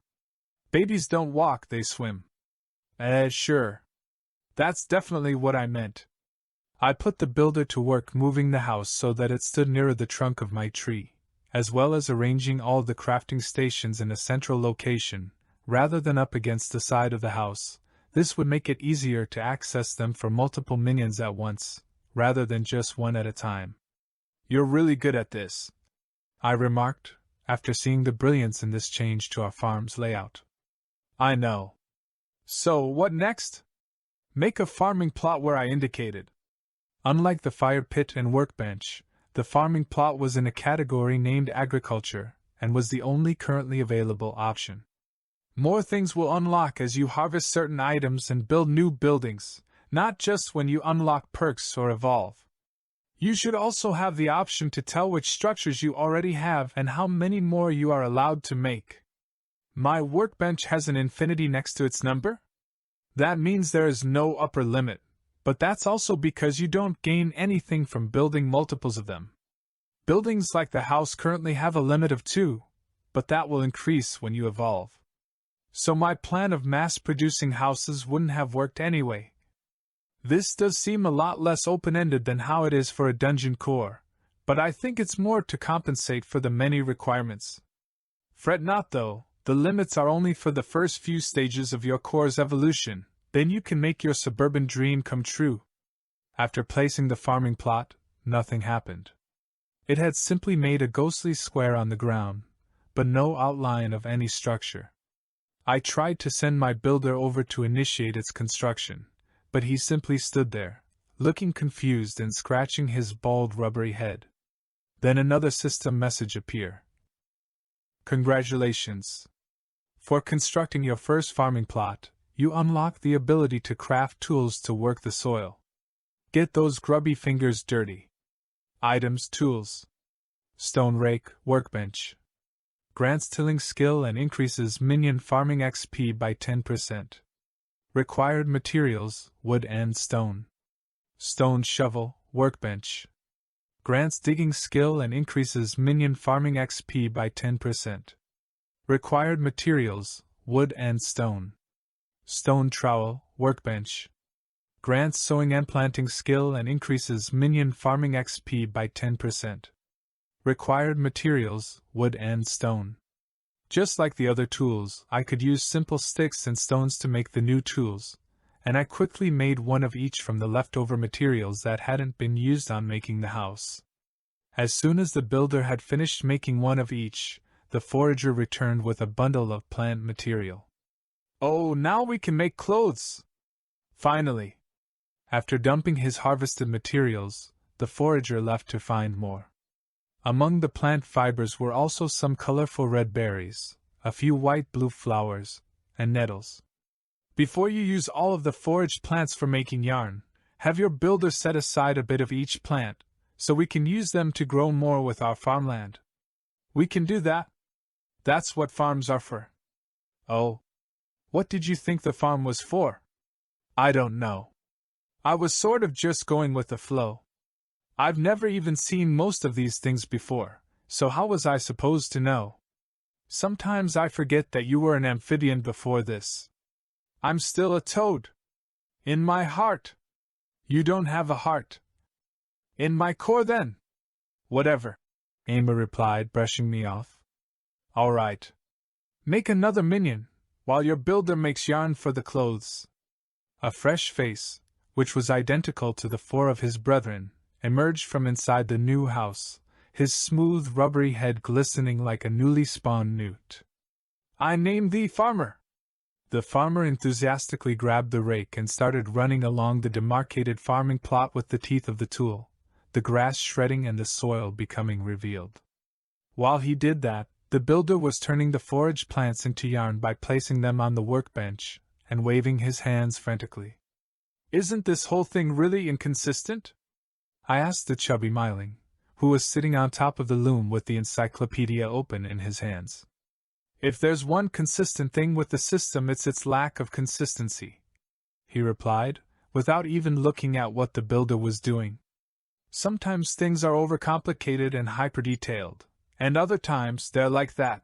Babies don't walk, they swim. Sure. That's definitely what I meant. I put the builder to work moving the house so that it stood nearer the trunk of my tree, as well as arranging all the crafting stations in a central location, rather than up against the side of the house. This would make it easier to access them for multiple minions at once, rather than just one at a time. You're really good at this, I remarked, after seeing the brilliance in this change to our farm's layout. I know. So, what next? Make a farming plot where I indicated. Unlike the fire pit and workbench, the farming plot was in a category named agriculture, and was the only currently available option. More things will unlock as you harvest certain items and build new buildings, not just when you unlock perks or evolve. You should also have the option to tell which structures you already have and how many more you are allowed to make. My workbench has an infinity next to its number? That means there is no upper limit, but that's also because you don't gain anything from building multiples of them. Buildings like the house currently have a limit of 2, but that will increase when you evolve. So my plan of mass-producing houses wouldn't have worked anyway. This does seem a lot less open-ended than how it is for a dungeon core, but I think it's more to compensate for the many requirements. Fret not though. The limits are only for the first few stages of your core's evolution, then you can make your suburban dream come true. After placing the farming plot, nothing happened. It had simply made a ghostly square on the ground, but no outline of any structure. I tried to send my builder over to initiate its construction, but he simply stood there, looking confused and scratching his bald rubbery head. Then another system message appeared. Congratulations! For constructing your first farming plot, you unlock the ability to craft tools to work the soil. Get those grubby fingers dirty. Items, tools. Stone rake, workbench. Grants tilling skill and increases minion farming XP by 10%. Required materials, wood and stone. Stone shovel, workbench. Grants digging skill and increases minion farming XP by 10%. Required materials, wood and stone. Stone trowel, workbench. grants sowing and planting skill and increases minion farming XP by 10%. Required materials, wood and stone. Just like the other tools, I could use simple sticks and stones to make the new tools, and I quickly made one of each from the leftover materials that hadn't been used on making the house. As soon as the builder had finished making one of each, the forager returned with a bundle of plant material. "Oh, now we can make clothes!" Finally. After dumping his harvested materials, the forager left to find more. Among the plant fibers were also some colorful red berries, a few white-blue flowers, and nettles. Before you use all of the foraged plants for making yarn, have your builder set aside a bit of each plant, so we can use them to grow more with our farmland. We can do that. That's what farms are for. Oh. What did you think the farm was for? I don't know. I was sort of just going with the flow. I've never even seen most of these things before, so how was I supposed to know? Sometimes I forget that you were an amphibian before this. I'm still a toad. In my heart. You don't have a heart. In my core then. Whatever, Emma replied, brushing me off. All right. Make another minion, while your builder makes yarn for the clothes. A fresh face, which was identical to the four of his brethren, emerged from inside the new house, his smooth, rubbery head glistening like a newly spawned newt. I name thee Farmer! The farmer enthusiastically grabbed the rake and started running along the demarcated farming plot with the teeth of the tool, the grass shredding and the soil becoming revealed. While he did that, the builder was turning the foraged plants into yarn by placing them on the workbench and waving his hands frantically. Isn't this whole thing really inconsistent? I asked the chubby Myling, who was sitting on top of the loom with the encyclopedia open in his hands. If there's one consistent thing with the system, it's its lack of consistency, he replied, without even looking at what the builder was doing. Sometimes things are overcomplicated and hyper-detailed, and other times they're like that,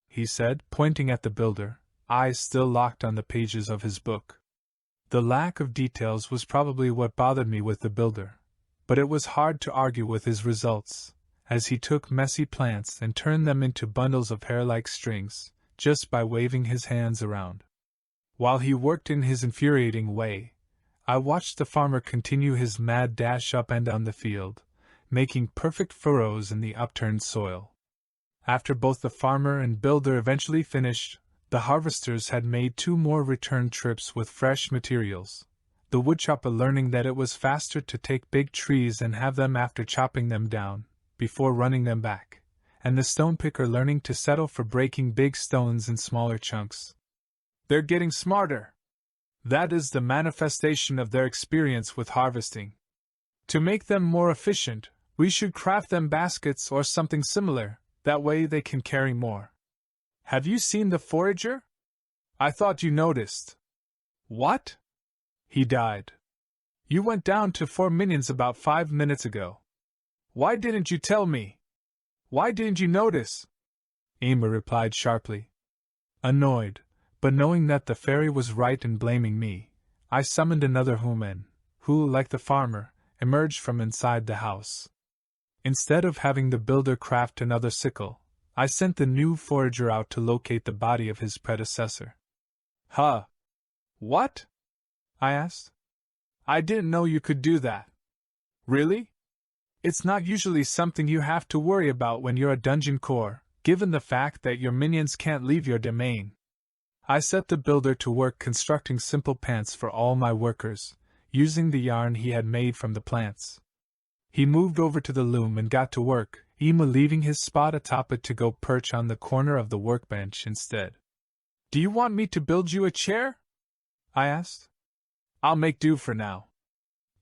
he said, pointing at the builder, eyes still locked on the pages of his book. The lack of details was probably what bothered me with the builder, but it was hard to argue with his results, as he took messy plants and turned them into bundles of hair-like strings, just by waving his hands around. While he worked in his infuriating way, I watched the farmer continue his mad dash up and down the field, making perfect furrows in the upturned soil. After both the farmer and builder eventually finished, the harvesters had made 2 more return trips with fresh materials, the woodchopper learning that it was faster to take big trees and have them after chopping them down, before running them back, and the stone picker learning to settle for breaking big stones in smaller chunks. They're getting smarter. That is the manifestation of their experience with harvesting. To make them more efficient, we should craft them baskets or something similar, that way they can carry more. Have you seen the forager? I thought you noticed. What? He died. You went down to 4 minions about 5 minutes ago. Why didn't you tell me? Why didn't you notice? Emma replied sharply. Annoyed, but knowing that the fairy was right in blaming me, I summoned another human, who, like the farmer, emerged from inside the house. Instead of having the builder craft another sickle, I sent the new forager out to locate the body of his predecessor. Huh? What? I asked. I didn't know you could do that. Really? It's not usually something you have to worry about when you're a dungeon core, given the fact that your minions can't leave your domain. I set the builder to work constructing simple pants for all my workers, using the yarn he had made from the plants. He moved over to the loom and got to work, Emma leaving his spot atop it to go perch on the corner of the workbench instead. Do you want me to build you a chair? I asked. I'll make do for now.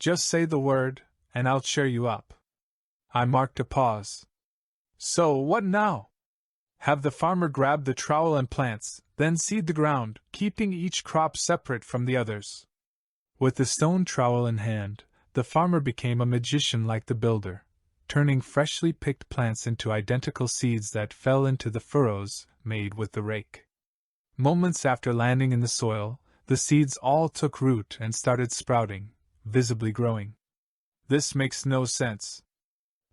Just say the word, and I'll cheer you up. I marked a pause. So, what now? Have the farmer grab the trowel and plants, then seed the ground, keeping each crop separate from the others. With the stone trowel in hand, the farmer became a magician like the builder, turning freshly picked plants into identical seeds that fell into the furrows made with the rake. Moments after landing in the soil, the seeds all took root and started sprouting, visibly growing. This makes no sense.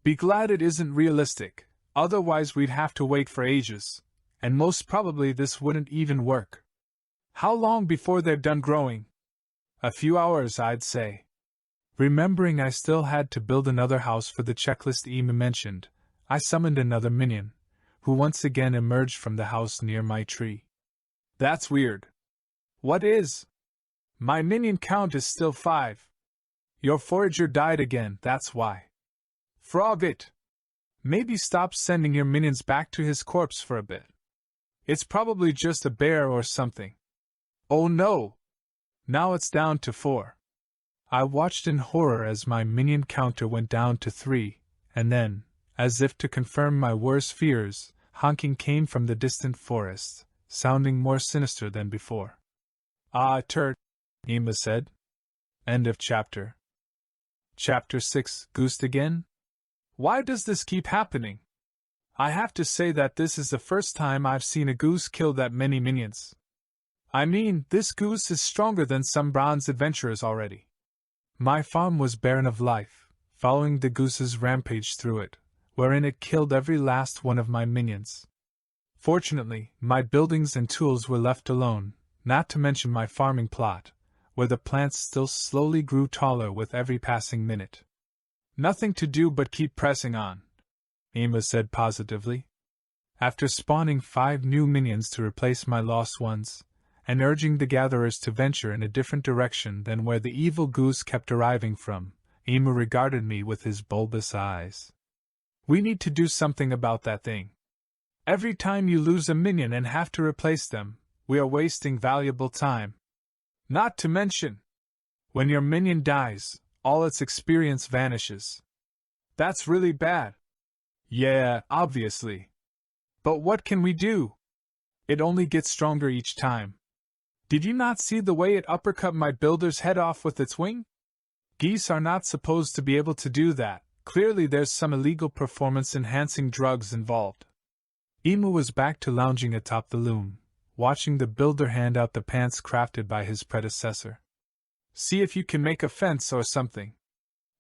Be glad it isn't realistic, otherwise we'd have to wait for ages, and most probably this wouldn't even work. How long before they're done growing? A few hours, I'd say. Remembering I still had to build another house for the checklist Ema mentioned, I summoned another minion, who once again emerged from the house near my tree. That's weird. What is? My minion count is still 5. Your forager died again, that's why. Frog it! Maybe stop sending your minions back to his corpse for a bit. It's probably just a bear or something. Oh no! Now it's down to 4. I watched in horror as my minion counter went down to 3, and then, as if to confirm my worst fears, honking came from the distant forest, sounding more sinister than before. Ah, turd, Ema said. End of chapter. Chapter 6, Goosed again? Why does this keep happening? I have to say that this is the first time I've seen a goose kill that many minions. I mean, this goose is stronger than some bronze adventurers already. My farm was barren of life, following the goose's rampage through it, wherein it killed every last one of my minions. Fortunately, my buildings and tools were left alone, not to mention my farming plot, where the plants still slowly grew taller with every passing minute. Nothing to do but keep pressing on, Ema said positively. After spawning 5 new minions to replace my lost ones, and urging the gatherers to venture in a different direction than where the evil goose kept arriving from, Ema regarded me with his bulbous eyes. We need to do something about that thing. Every time you lose a minion and have to replace them, we are wasting valuable time. Not to mention, when your minion dies, all its experience vanishes. That's really bad. Yeah, obviously. But what can we do? It only gets stronger each time. Did you not see the way it uppercut my builder's head off with its wing? Geese are not supposed to be able to do that. Clearly there's some illegal performance-enhancing drugs involved. Ema was back to lounging atop the loom, watching the builder hand out the pants crafted by his predecessor. See if you can make a fence or something.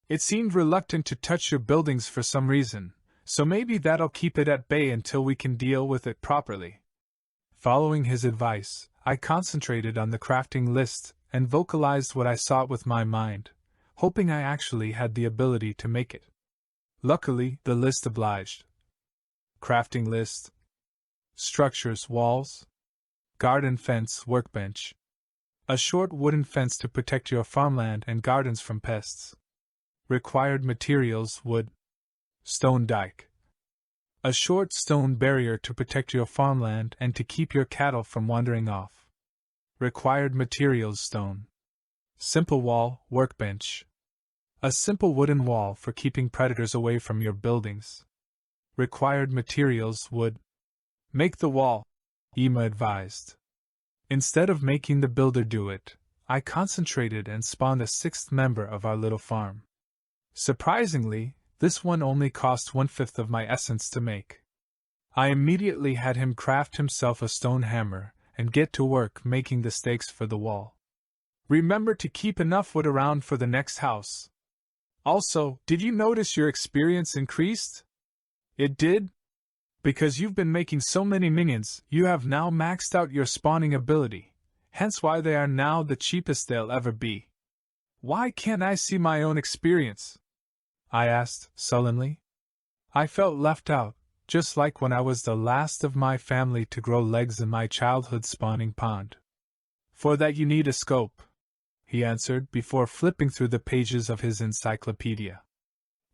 It seemed reluctant to touch your buildings for some reason, so maybe that'll keep it at bay until we can deal with it properly. Following his advice, I concentrated on the crafting list and vocalized what I sought with my mind, hoping I actually had the ability to make it. Luckily, the list obliged. Crafting list. Structures, walls. Garden fence, workbench. A short wooden fence to protect your farmland and gardens from pests. Required materials, wood. Stone dike. A short stone barrier to protect your farmland and to keep your cattle from wandering off. Required materials, stone. Simple wall, workbench. A simple wooden wall for keeping predators away from your buildings. Required materials, wood. Make the wall, Ema advised. Instead of making the builder do it, I concentrated and spawned a 6th member of our little farm. Surprisingly, this one only cost 1/5 of my essence to make. I immediately had him craft himself a stone hammer and get to work making the stakes for the wall. Remember to keep enough wood around for the next house. Also, did you notice your experience increased? It did? Because you've been making so many minions, you have now maxed out your spawning ability, hence why they are now the cheapest they'll ever be. Why can't I see my own experience? I asked, sullenly. I felt left out, just like when I was the last of my family to grow legs in my childhood spawning pond. For that you need a scope, he answered before flipping through the pages of his encyclopedia.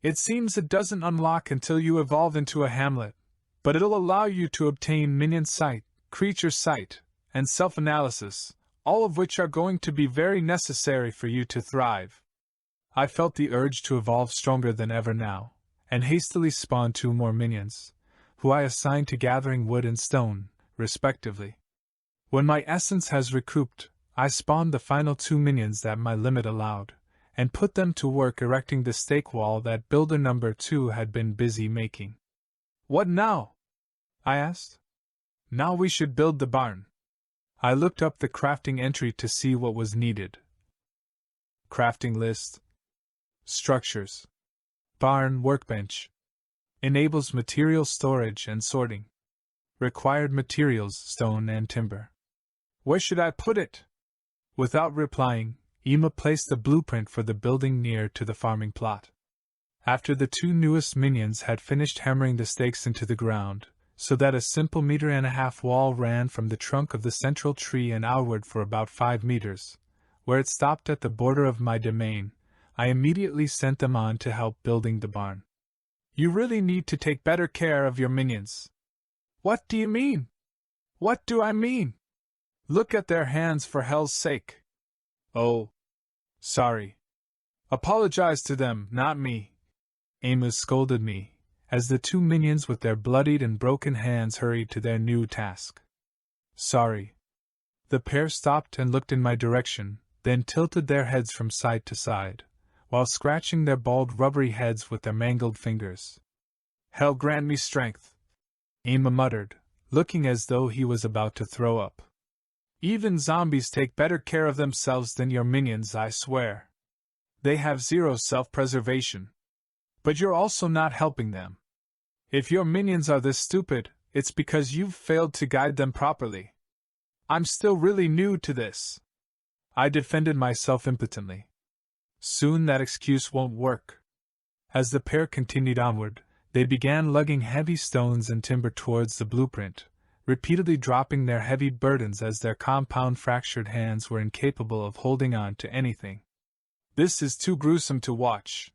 It seems it doesn't unlock until you evolve into a hamlet, but it'll allow you to obtain minion sight, creature sight, and self-analysis, all of which are going to be very necessary for you to thrive. I felt the urge to evolve stronger than ever now, and hastily spawned 2 more minions, who I assigned to gathering wood and stone, respectively. When my essence has recouped, I spawned the final 2 minions that my limit allowed, and put them to work erecting the stake wall that builder number 2 had been busy making. What now? I asked. Now we should build the barn. I looked up the crafting entry to see what was needed. crafting list, structures, barn workbench, enables material storage and sorting, required materials stone and timber. Where should I put it? Without replying, Emma placed a blueprint for the building near to the farming plot. After the two newest minions had finished hammering the stakes into the ground, so that a simple 1.5 meter wall ran from the trunk of the central tree and outward for about 5 meters, where it stopped at the border of my domain, I immediately sent them on to help building the barn. You really need to take better care of your minions. What do you mean? What do I mean? Look at their hands for hell's sake. Oh. Sorry. Apologize to them, not me. Amos scolded me, as the two minions with their bloodied and broken hands hurried to their new task. Sorry. The pair stopped and looked in my direction, then tilted their heads from side to side, while scratching their bald rubbery heads with their mangled fingers. Hell grant me strength, Emma muttered, looking as though he was about to throw up. Even zombies take better care of themselves than your minions, I swear. They have zero self-preservation. But you're also not helping them. If your minions are this stupid, it's because you've failed to guide them properly. I'm still really new to this. I defended myself impotently. Soon that excuse won't work. As the pair continued onward, they began lugging heavy stones and timber towards the blueprint, repeatedly dropping their heavy burdens as their compound fractured hands were incapable of holding on to anything. This is too gruesome to watch.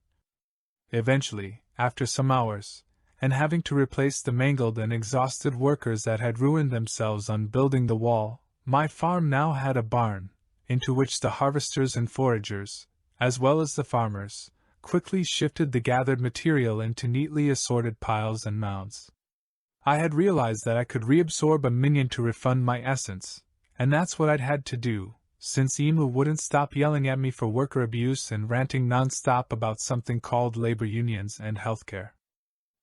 Eventually, after some hours, and having to replace the mangled and exhausted workers that had ruined themselves on building the wall, my farm now had a barn, into which the harvesters and foragers, as well as the farmers, quickly shifted the gathered material into neatly assorted piles and mounds. I had realized that I could reabsorb a minion to refund my essence, and that's what I'd had to do, since Emu wouldn't stop yelling at me for worker abuse and ranting non-stop about something called labor unions and healthcare.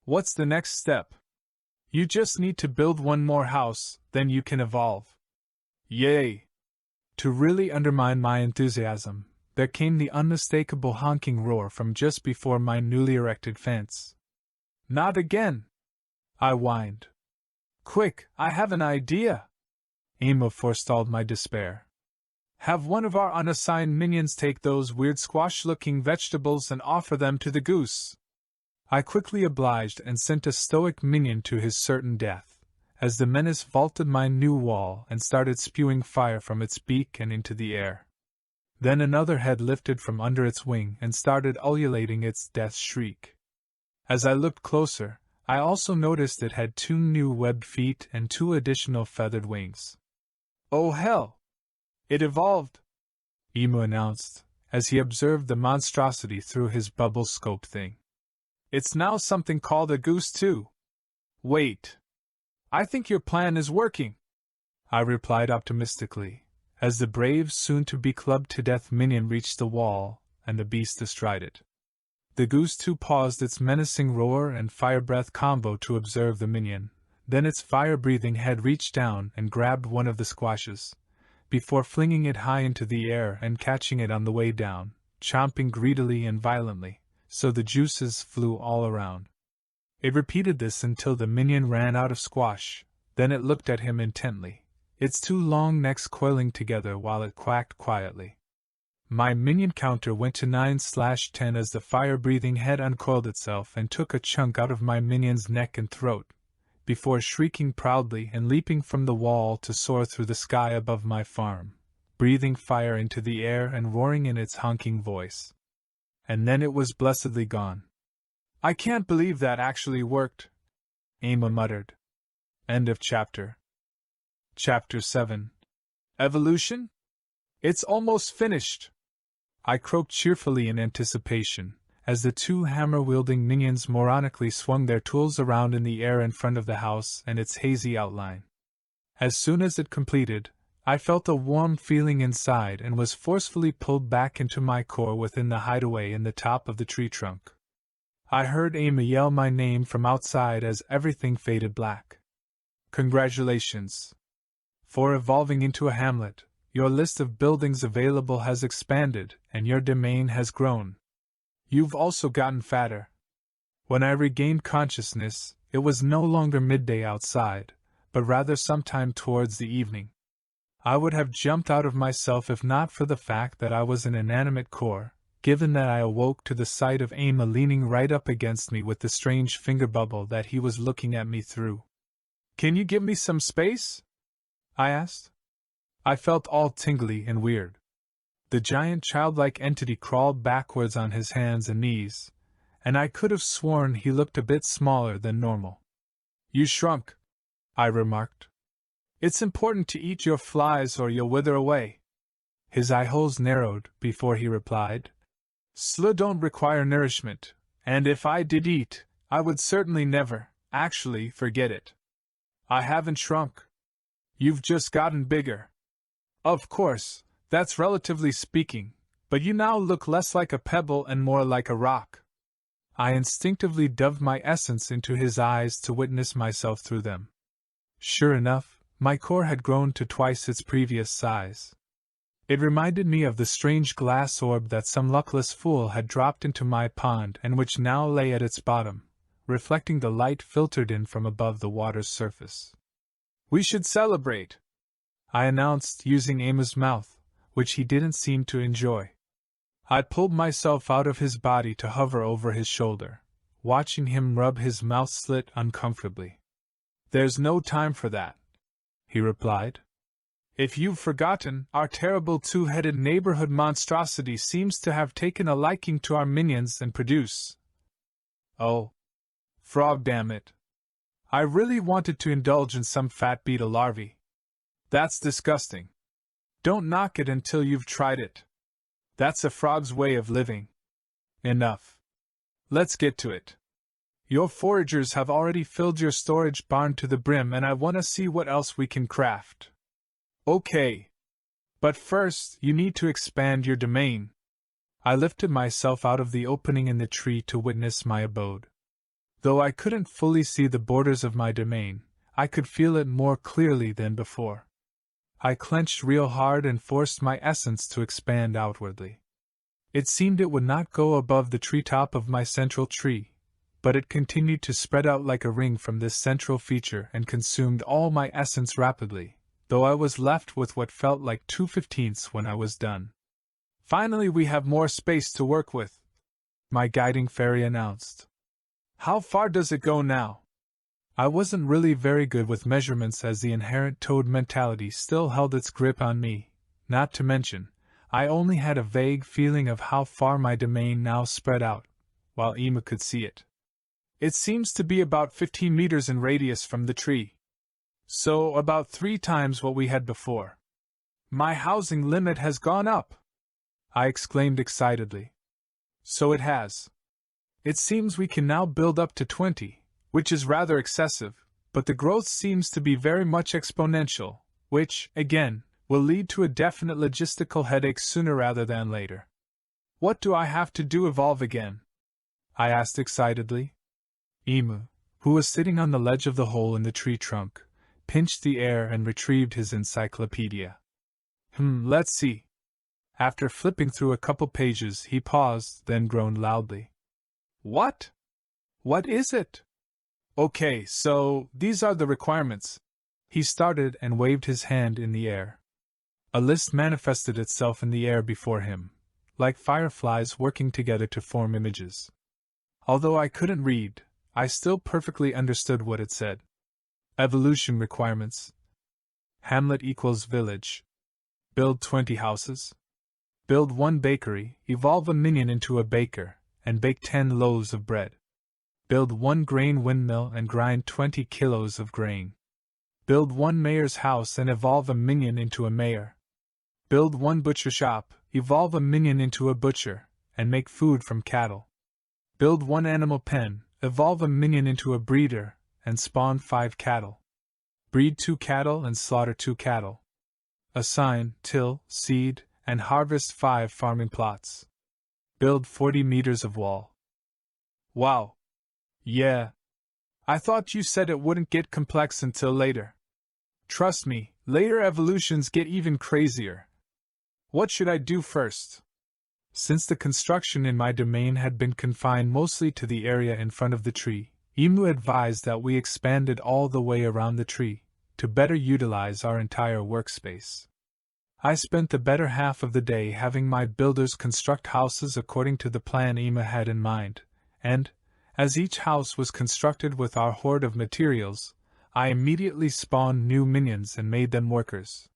What's the next step? You just need to build one more house, then you can evolve. Yay! To really undermine my enthusiasm, there came the unmistakable honking roar from just before my newly erected fence. Not again! I whined. Quick, I have an idea! Emu forestalled my despair. Have one of our unassigned minions take those weird squash-looking vegetables and offer them to the goose. I quickly obliged and sent a stoic minion to his certain death, as the menace vaulted my new wall and started spewing fire from its beak and into the air. Then another head lifted from under its wing and started ululating its death shriek. As I looked closer, I also noticed it had 2 new webbed feet and 2 additional feathered wings. Oh hell! It evolved, Emu announced, as he observed the monstrosity through his bubble scope thing. It's now something called a goose too. Wait. I think your plan is working, I replied optimistically, as the brave soon-to-be-clubbed-to-death minion reached the wall, and the beast astride it. The goose too paused its menacing roar and fire-breath combo to observe the minion, then its fire-breathing head reached down and grabbed one of the squashes, before flinging it high into the air and catching it on the way down, chomping greedily and violently, so the juices flew all around. It repeated this until the minion ran out of squash, then it looked at him intently, its 2 long necks coiling together while it quacked quietly. My minion counter went to 9/10 as the fire-breathing head uncoiled itself and took a chunk out of my minion's neck and throat, before shrieking proudly and leaping from the wall to soar through the sky above my farm, breathing fire into the air and roaring in its honking voice. And then it was blessedly gone. I can't believe that actually worked, Ema muttered. End of chapter. Chapter 7. Evolution? It's almost finished! I croaked cheerfully in anticipation, as the 2 hammer-wielding minions moronically swung their tools around in the air in front of the house and its hazy outline. As soon as it completed, I felt a warm feeling inside and was forcefully pulled back into my core within the hideaway in the top of the tree trunk. I heard Amy yell my name from outside as everything faded black. Congratulations! For evolving into a hamlet, Your list of buildings available has expanded, and your domain has grown. You've also gotten fatter. When I regained consciousness, it was no longer midday outside, but rather sometime towards the evening. I would have jumped out of myself if not for the fact that I was an inanimate core, given that I awoke to the sight of Emma leaning right up against me with the strange finger bubble that he was looking at me through. "Can you give me some space?" I asked. I felt all tingly and weird. The giant childlike entity crawled backwards on his hands and knees, and I could have sworn he looked a bit smaller than normal. "You shrunk," I remarked. "It's important to eat your flies or you'll wither away." His eye holes narrowed before he replied. "Sl don't require nourishment, and if I did eat, I would certainly never, actually, forget it. I haven't shrunk. You've just gotten bigger. Of course, that's relatively speaking, but you now look less like a pebble and more like a rock." I instinctively doved my essence into his eyes to witness myself through them. Sure enough, my core had grown to twice its previous size. It reminded me of the strange glass orb that some luckless fool had dropped into my pond and which now lay at its bottom, reflecting the light filtered in from above the water's surface. "We should celebrate," I announced, using Emma's mouth, which he didn't seem to enjoy. I pulled myself out of his body to hover over his shoulder, watching him rub his mouth slit uncomfortably. "There's no time for that," he replied. "If you've forgotten, our terrible two-headed neighborhood monstrosity seems to have taken a liking to our minions and produce. Oh, frog, damn it. I really wanted to indulge in some fat beetle larvae. That's disgusting. Don't knock it until you've tried it. That's a frog's way of living. Enough. Let's get to it. Your foragers have already filled your storage barn to the brim and I want to see what else we can craft. Okay. But first, you need to expand your domain." I lifted myself out of the opening in the tree to witness my abode. Though I couldn't fully see the borders of my domain, I could feel it more clearly than before. I clenched real hard and forced my essence to expand outwardly. It seemed it would not go above the treetop of my central tree, but it continued to spread out like a ring from this central feature and consumed all my essence rapidly, though I was left with what felt like 2/15 when I was done. "Finally we have more space to work with," my guiding fairy announced. "How far does it go now?" I wasn't really very good with measurements as the inherent toad mentality still held its grip on me, not to mention, I only had a vague feeling of how far my domain now spread out, while Emma could see it. "It seems to be about 15 meters in radius from the tree. So about 3 times what we had before. My housing limit has gone up!" I exclaimed excitedly. "So it has. It seems we can now build up to 20. Which is rather excessive, but the growth seems to be very much exponential, which, again, will lead to a definite logistical headache sooner rather than later." "What do I have to do evolve again?" I asked excitedly. Emu, who was sitting on the ledge of the hole in the tree trunk, pinched the air and retrieved his encyclopedia. Let's see." After flipping through a couple pages, he paused, then groaned loudly. "What? What is it? Okay, so, these are the requirements." He started and waved his hand in the air. A list manifested itself in the air before him, like fireflies working together to form images. Although I couldn't read, I still perfectly understood what it said. Evolution requirements. Hamlet equals village. Build 20 houses. Build 1 bakery, evolve a minion into a baker, and bake 10 loaves of bread. Build 1 grain windmill and grind 20 kilos of grain. Build 1 mayor's house and evolve a minion into a mayor. Build 1 butcher shop, evolve a minion into a butcher, and make food from cattle. Build 1 animal pen, evolve a minion into a breeder, and spawn 5 cattle. Breed 2 cattle and slaughter 2 cattle. Assign, till, seed, and harvest 5 farming plots. Build 40 meters of wall. Wow. Yeah. I thought you said it wouldn't get complex until later. Trust me, Later evolutions get even crazier. What should I do first? Since the construction in my domain had been confined mostly to the area in front of the tree, Emu advised that we expanded all the way around the tree, to better utilize our entire workspace. I spent the better half of the day having my builders construct houses according to the plan Emu had in mind, and, as each house was constructed with our hoard of materials, I immediately spawned new minions and made them workers.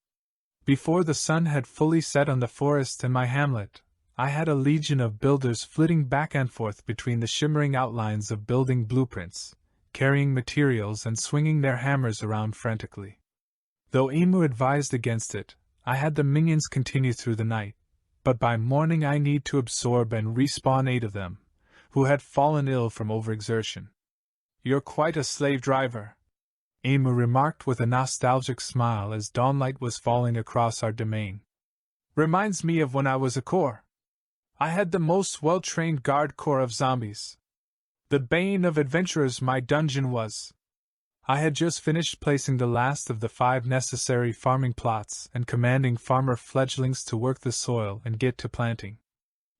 Before the sun had fully set on the forest and my hamlet, I had a legion of builders flitting back and forth between the shimmering outlines of building blueprints, carrying materials and swinging their hammers around frantically. Though Emu advised against it, I had the minions continue through the night, but by morning I need to absorb and respawn 8 of them, who had fallen ill from overexertion. You're quite a slave driver, Emu remarked with a nostalgic smile as dawnlight was falling across our domain. Reminds me of when I was a core. I had the most well-trained guard corps of zombies. The bane of adventurers my dungeon was. I had just finished placing the last of the 5 necessary farming plots and commanding farmer fledglings to work the soil and get to planting.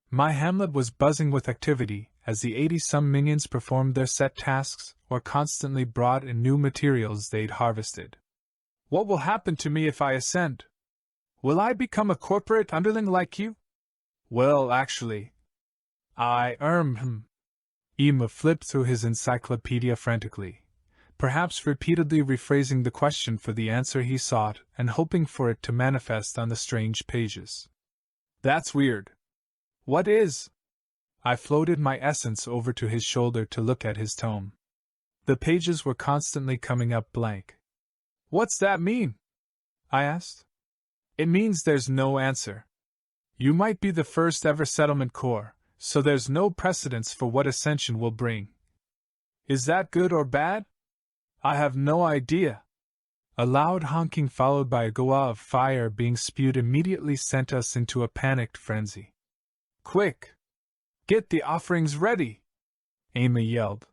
My hamlet was buzzing with activity as the 80-some minions performed their set tasks or constantly brought in new materials they'd harvested. What will happen to me if I ascend? Will I become a corporate underling like you? Well, actually, Emu flipped through his encyclopedia frantically, perhaps repeatedly rephrasing the question for the answer he sought and hoping for it to manifest on the strange pages. That's weird. What is? I floated my essence over to his shoulder to look at his tome. The pages were constantly coming up blank. What's that mean? I asked. It means there's no answer. You might be the first ever settlement core, so there's no precedence for what ascension will bring. Is that good or bad? I have no idea. A loud honking followed by a goa of fire being spewed immediately sent us into a panicked frenzy. Quick! Get the offerings ready! Amy yelled.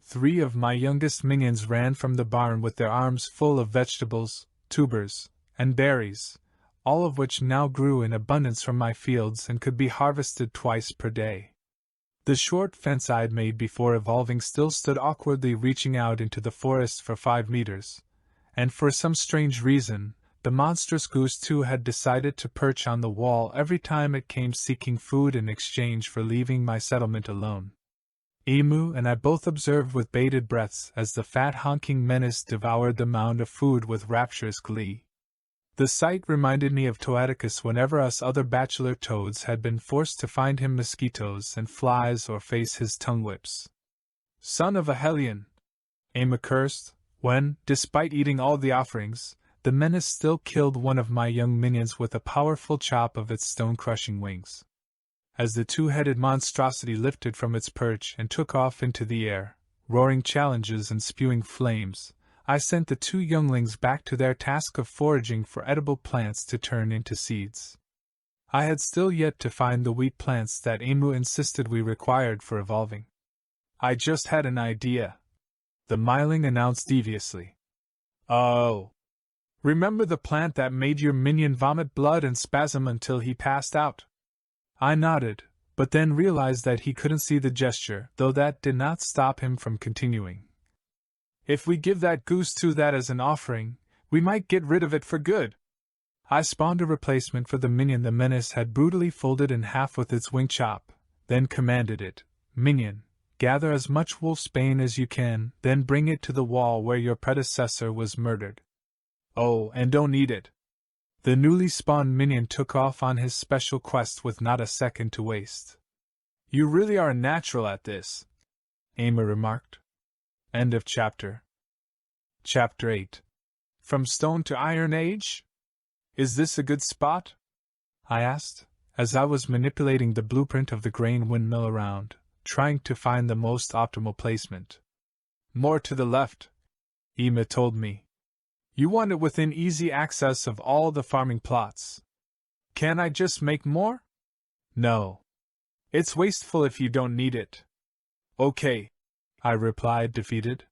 3 of my youngest minions ran from the barn with their arms full of vegetables, tubers, and berries, all of which now grew in abundance from my fields and could be harvested twice per day. The short fence I'd made before evolving still stood awkwardly reaching out into the forest for 5 meters, and for some strange reason, the monstrous goose too had decided to perch on the wall every time it came seeking food in exchange for leaving my settlement alone. Emu and I both observed with bated breaths as the fat honking menace devoured the mound of food with rapturous glee. The sight reminded me of Toadicus whenever us other bachelor toads had been forced to find him mosquitoes and flies or face his tongue whips. Son of a hellion! Emu cursed, when, despite eating all the offerings, the menace still killed one of my young minions with a powerful chop of its stone-crushing wings. As the 2-headed monstrosity lifted from its perch and took off into the air, roaring challenges and spewing flames, I sent the 2 younglings back to their task of foraging for edible plants to turn into seeds. I had still yet to find the wheat plants that Emu insisted we required for evolving. I just had an idea, the miling announced deviously. Oh. Remember the plant that made your minion vomit blood and spasm until he passed out? I nodded, but then realized that he couldn't see the gesture, though that did not stop him from continuing. If we give that goose to that as an offering, we might get rid of it for good. I spawned a replacement for the minion the menace had brutally folded in half with its wing chop, then commanded it, Minion, gather as much wolfsbane as you can, then bring it to the wall where your predecessor was murdered. Oh, and don't eat it. The newly spawned minion took off on his special quest with not a second to waste. You really are a natural at this, Amy remarked. End of chapter. Chapter 8. From Stone to Iron Age? Is this a good spot? I asked, as I was manipulating the blueprint of the grain windmill around, trying to find the most optimal placement. More to the left, Ema told me. You want it within easy access of all the farming plots. Can I just make more? No. It's wasteful if you don't need it. Okay, I replied, defeated.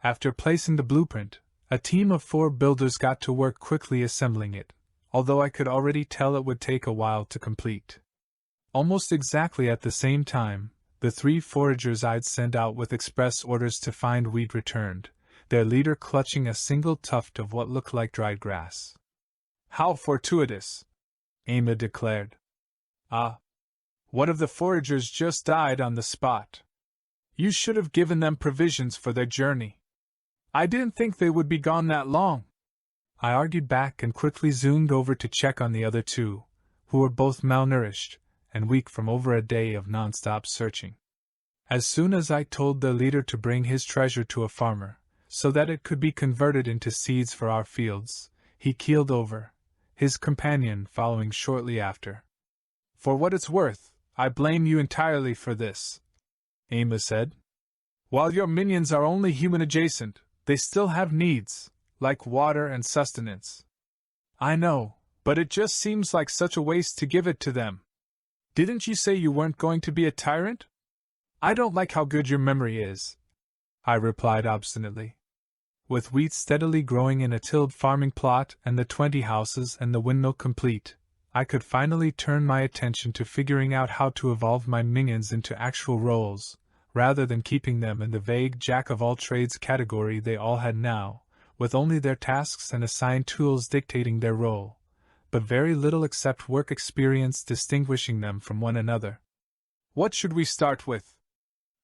After placing the blueprint, A team of 4 builders got to work quickly assembling it, although I could already tell it would take a while to complete. Almost exactly at the same time, the 3 foragers I'd sent out with express orders to find wheat returned, their leader clutching a single tuft of what looked like dried grass. "How fortuitous!" Emma declared. "Ah! One of the foragers just died on the spot. You should have given them provisions for their journey. I didn't think they would be gone that long." I argued back and quickly zoomed over to check on the other 2, who were both malnourished and weak from over a day of non-stop searching. As soon as I told their leader to bring his treasure to a farmer, so that it could be converted into seeds for our fields, he keeled over, his companion following shortly after. "For what it's worth, I blame you entirely for this," Emma said. "While your minions are only human adjacent, they still have needs, like water and sustenance." "I know, but it just seems like such a waste to give it to them. Didn't you say you weren't going to be a tyrant?" "I don't like how good your memory is," I replied obstinately. With wheat steadily growing in a tilled farming plot and the 20 houses and the windmill complete, I could finally turn my attention to figuring out how to evolve my minions into actual roles, rather than keeping them in the vague jack-of-all-trades category they all had now, with only their tasks and assigned tools dictating their role, but very little except work experience distinguishing them from one another. "What should we start with?"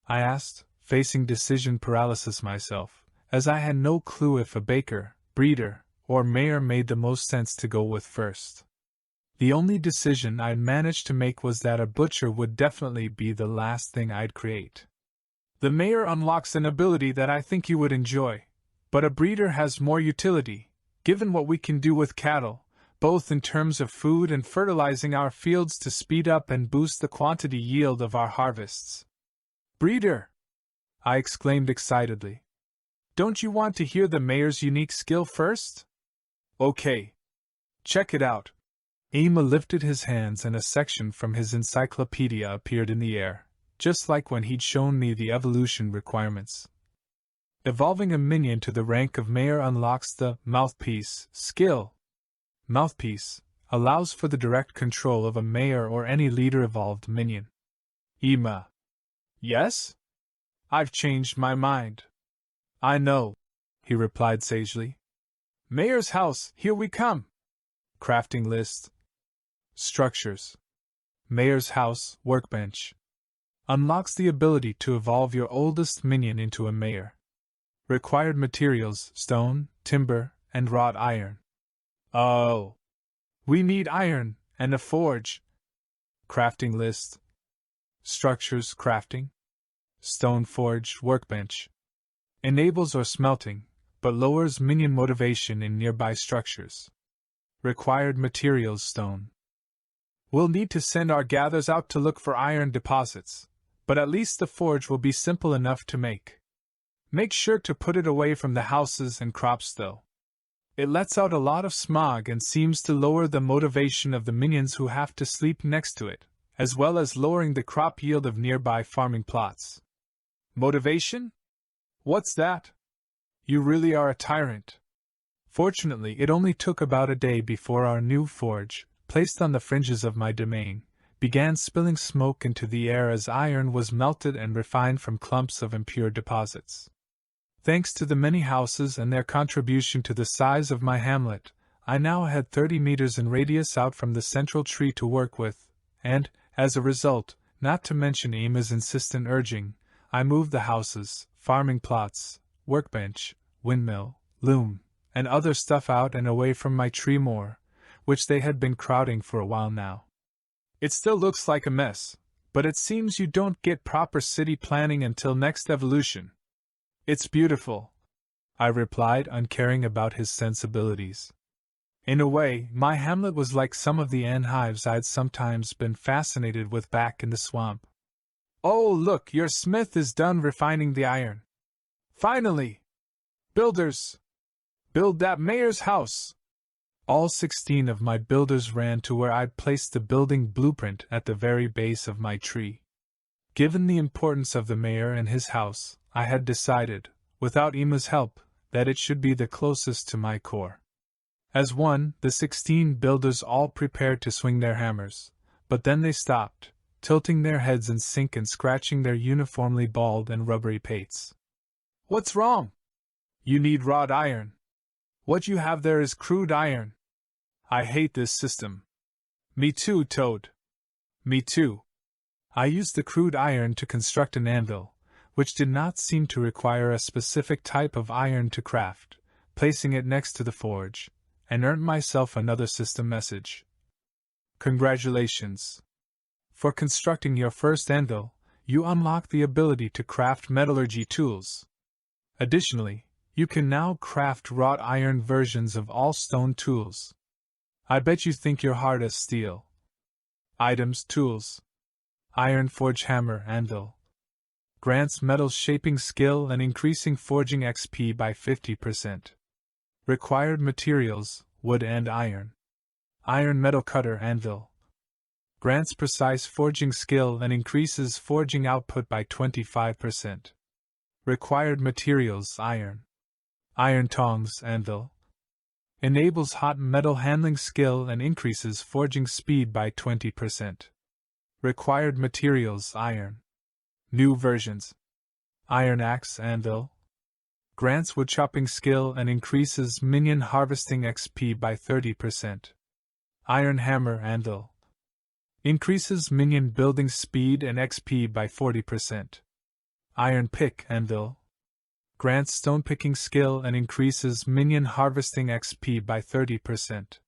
I asked, facing decision paralysis myself, as I had no clue if a baker, breeder, or mayor made the most sense to go with first. The only decision I'd managed to make was that a butcher would definitely be the last thing I'd create. "The mayor unlocks an ability that I think you would enjoy, but a breeder has more utility, given what we can do with cattle, both in terms of food and fertilizing our fields to speed up and boost the quantity yield of our harvests." "Breeder!" I exclaimed excitedly. "Don't you want to hear the mayor's unique skill first?" "Okay. Check it out." Emma lifted his hands and a section from his encyclopedia appeared in the air, just like when he'd shown me the evolution requirements. Evolving a minion to the rank of mayor unlocks the mouthpiece skill. Mouthpiece allows for the direct control of a mayor or any leader-evolved minion. Emma. "Yes? I've changed my mind." "I know," he replied sagely. "Mayor's house, here we come." Crafting list. Structures. Mayor's house, workbench. Unlocks the ability to evolve your oldest minion into a mayor. Required materials: stone, timber, and wrought iron. Oh. We need iron, and a forge. Crafting list. Structures, crafting. Stone forge, workbench. Enables or smelting, but lowers minion motivation in nearby structures. Required materials: stone. We'll need to send our gatherers out to look for iron deposits, but at least the forge will be simple enough to make. Make sure to put it away from the houses and crops though. It lets out a lot of smog and seems to lower the motivation of the minions who have to sleep next to it, as well as lowering the crop yield of nearby farming plots. Motivation? What's that? You really are a tyrant. Fortunately, it only took about a day before our new forge, placed on the fringes of my domain, began spilling smoke into the air as iron was melted and refined from clumps of impure deposits. Thanks to the many houses and their contribution to the size of my hamlet, I now had 30 meters in radius out from the central tree to work with, and, as a result, not to mention Emma's insistent urging, I moved the houses, farming plots, workbench, windmill, loom, and other stuff out and away from my tree more, which they had been crowding for a while now. It still looks like a mess, but it seems you don't get proper city planning until next evolution. It's beautiful, I replied, uncaring about his sensibilities. In a way, my hamlet was like some of the ant hives I'd sometimes been fascinated with back in the swamp. Oh, look, your smith is done refining the iron. Finally! Builders! Build that mayor's house! All 16 of my builders ran to where I'd placed the building blueprint at the very base of my tree. Given the importance of the mayor and his house, I had decided, without Emma's help, that it should be the closest to my core. As one, the 16 builders all prepared to swing their hammers, but then they stopped, tilting their heads in sync and scratching their uniformly bald and rubbery pates. "What's wrong?" "You need wrought iron. What you have there is crude iron. I hate this system." "Me too, Toad." "Me too." I used the crude iron to construct an anvil, which did not seem to require a specific type of iron to craft, placing it next to the forge, and earned myself another system message. "Congratulations. For constructing your first anvil, you unlock the ability to craft metallurgy tools. Additionally, you can now craft wrought iron versions of all stone tools. I bet you think you're hard as steel." Items: tools. Iron forge hammer anvil. Grants metal shaping skill and increasing forging XP by 50%. Required materials: wood and iron. Iron metal cutter anvil. Grants precise forging skill and increases forging output by 25%. Required materials: iron. Iron tongs anvil. Enables hot metal handling skill and increases forging speed by 20%. Required materials: iron. New versions. Iron axe anvil. Grants wood chopping skill and increases minion harvesting XP by 30%. Iron hammer anvil. Increases minion building speed and XP by 40%. Iron pick anvil. Grants stone picking skill and increases minion harvesting XP by 30%.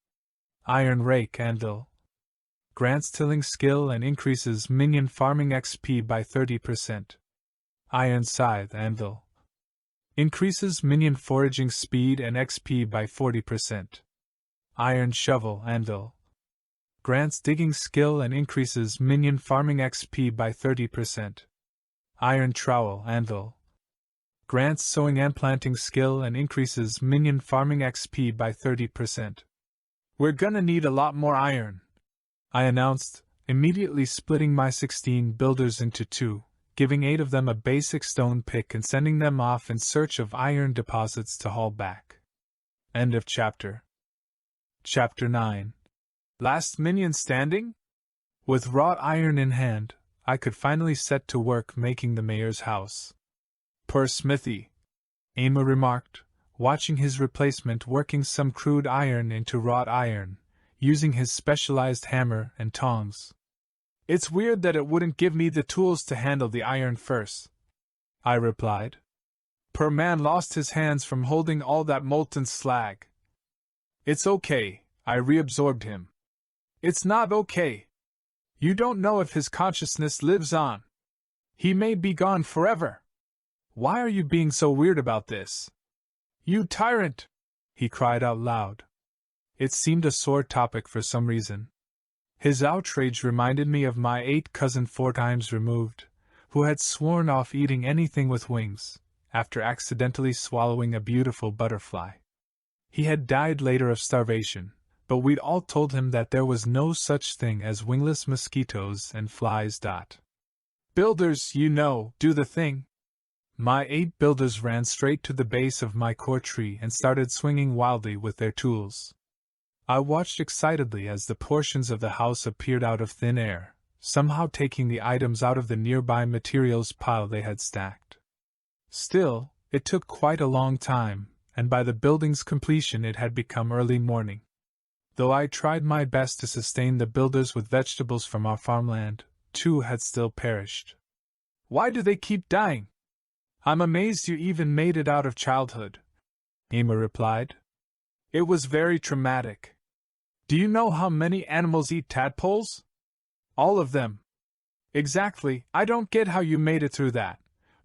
Iron rake anvil. Grants tilling skill and increases minion farming XP by 30%. Iron scythe anvil. Increases minion foraging speed and XP by 40%. Iron shovel anvil. Grants digging skill and increases minion farming XP by 30%. Iron trowel anvil. Grants sowing and planting skill and increases minion farming XP by 30%. "We're gonna need a lot more iron," I announced, immediately splitting my 16 builders into two, giving 8 of them a basic stone pick and sending them off in search of iron deposits to haul back. End of chapter. Chapter 9. Last minion standing? With wrought iron in hand, I could finally set to work making the mayor's house. "Poor Smithy," Emma remarked, watching his replacement working some crude iron into wrought iron, using his specialized hammer and tongs. "It's weird that it wouldn't give me the tools to handle the iron first," I replied. "Poor man lost his hands from holding all that molten slag." "It's okay," I reabsorbed him. "It's not okay. You don't know if his consciousness lives on. He may be gone forever. Why are you being so weird about this? You tyrant!" he cried out loud. It seemed a sore topic for some reason. His outrage reminded me of my 8 cousin 4 times removed, who had sworn off eating anything with wings, after accidentally swallowing a beautiful butterfly. He had died later of starvation, but we'd all told him that there was no such thing as wingless mosquitoes and flies. "Builders, you know, do the thing." My 8 builders ran straight to the base of my core tree and started swinging wildly with their tools. I watched excitedly as the portions of the house appeared out of thin air, somehow taking the items out of the nearby materials pile they had stacked. Still, it took quite a long time, and by the building's completion it had become early morning. Though I tried my best to sustain the builders with vegetables from our farmland, 2 had still perished. "Why do they keep dying? I'm amazed you even made it out of childhood," Emma replied. "It was very traumatic. Do you know how many animals eat tadpoles? All of them." "Exactly, I don't get how you made it through that,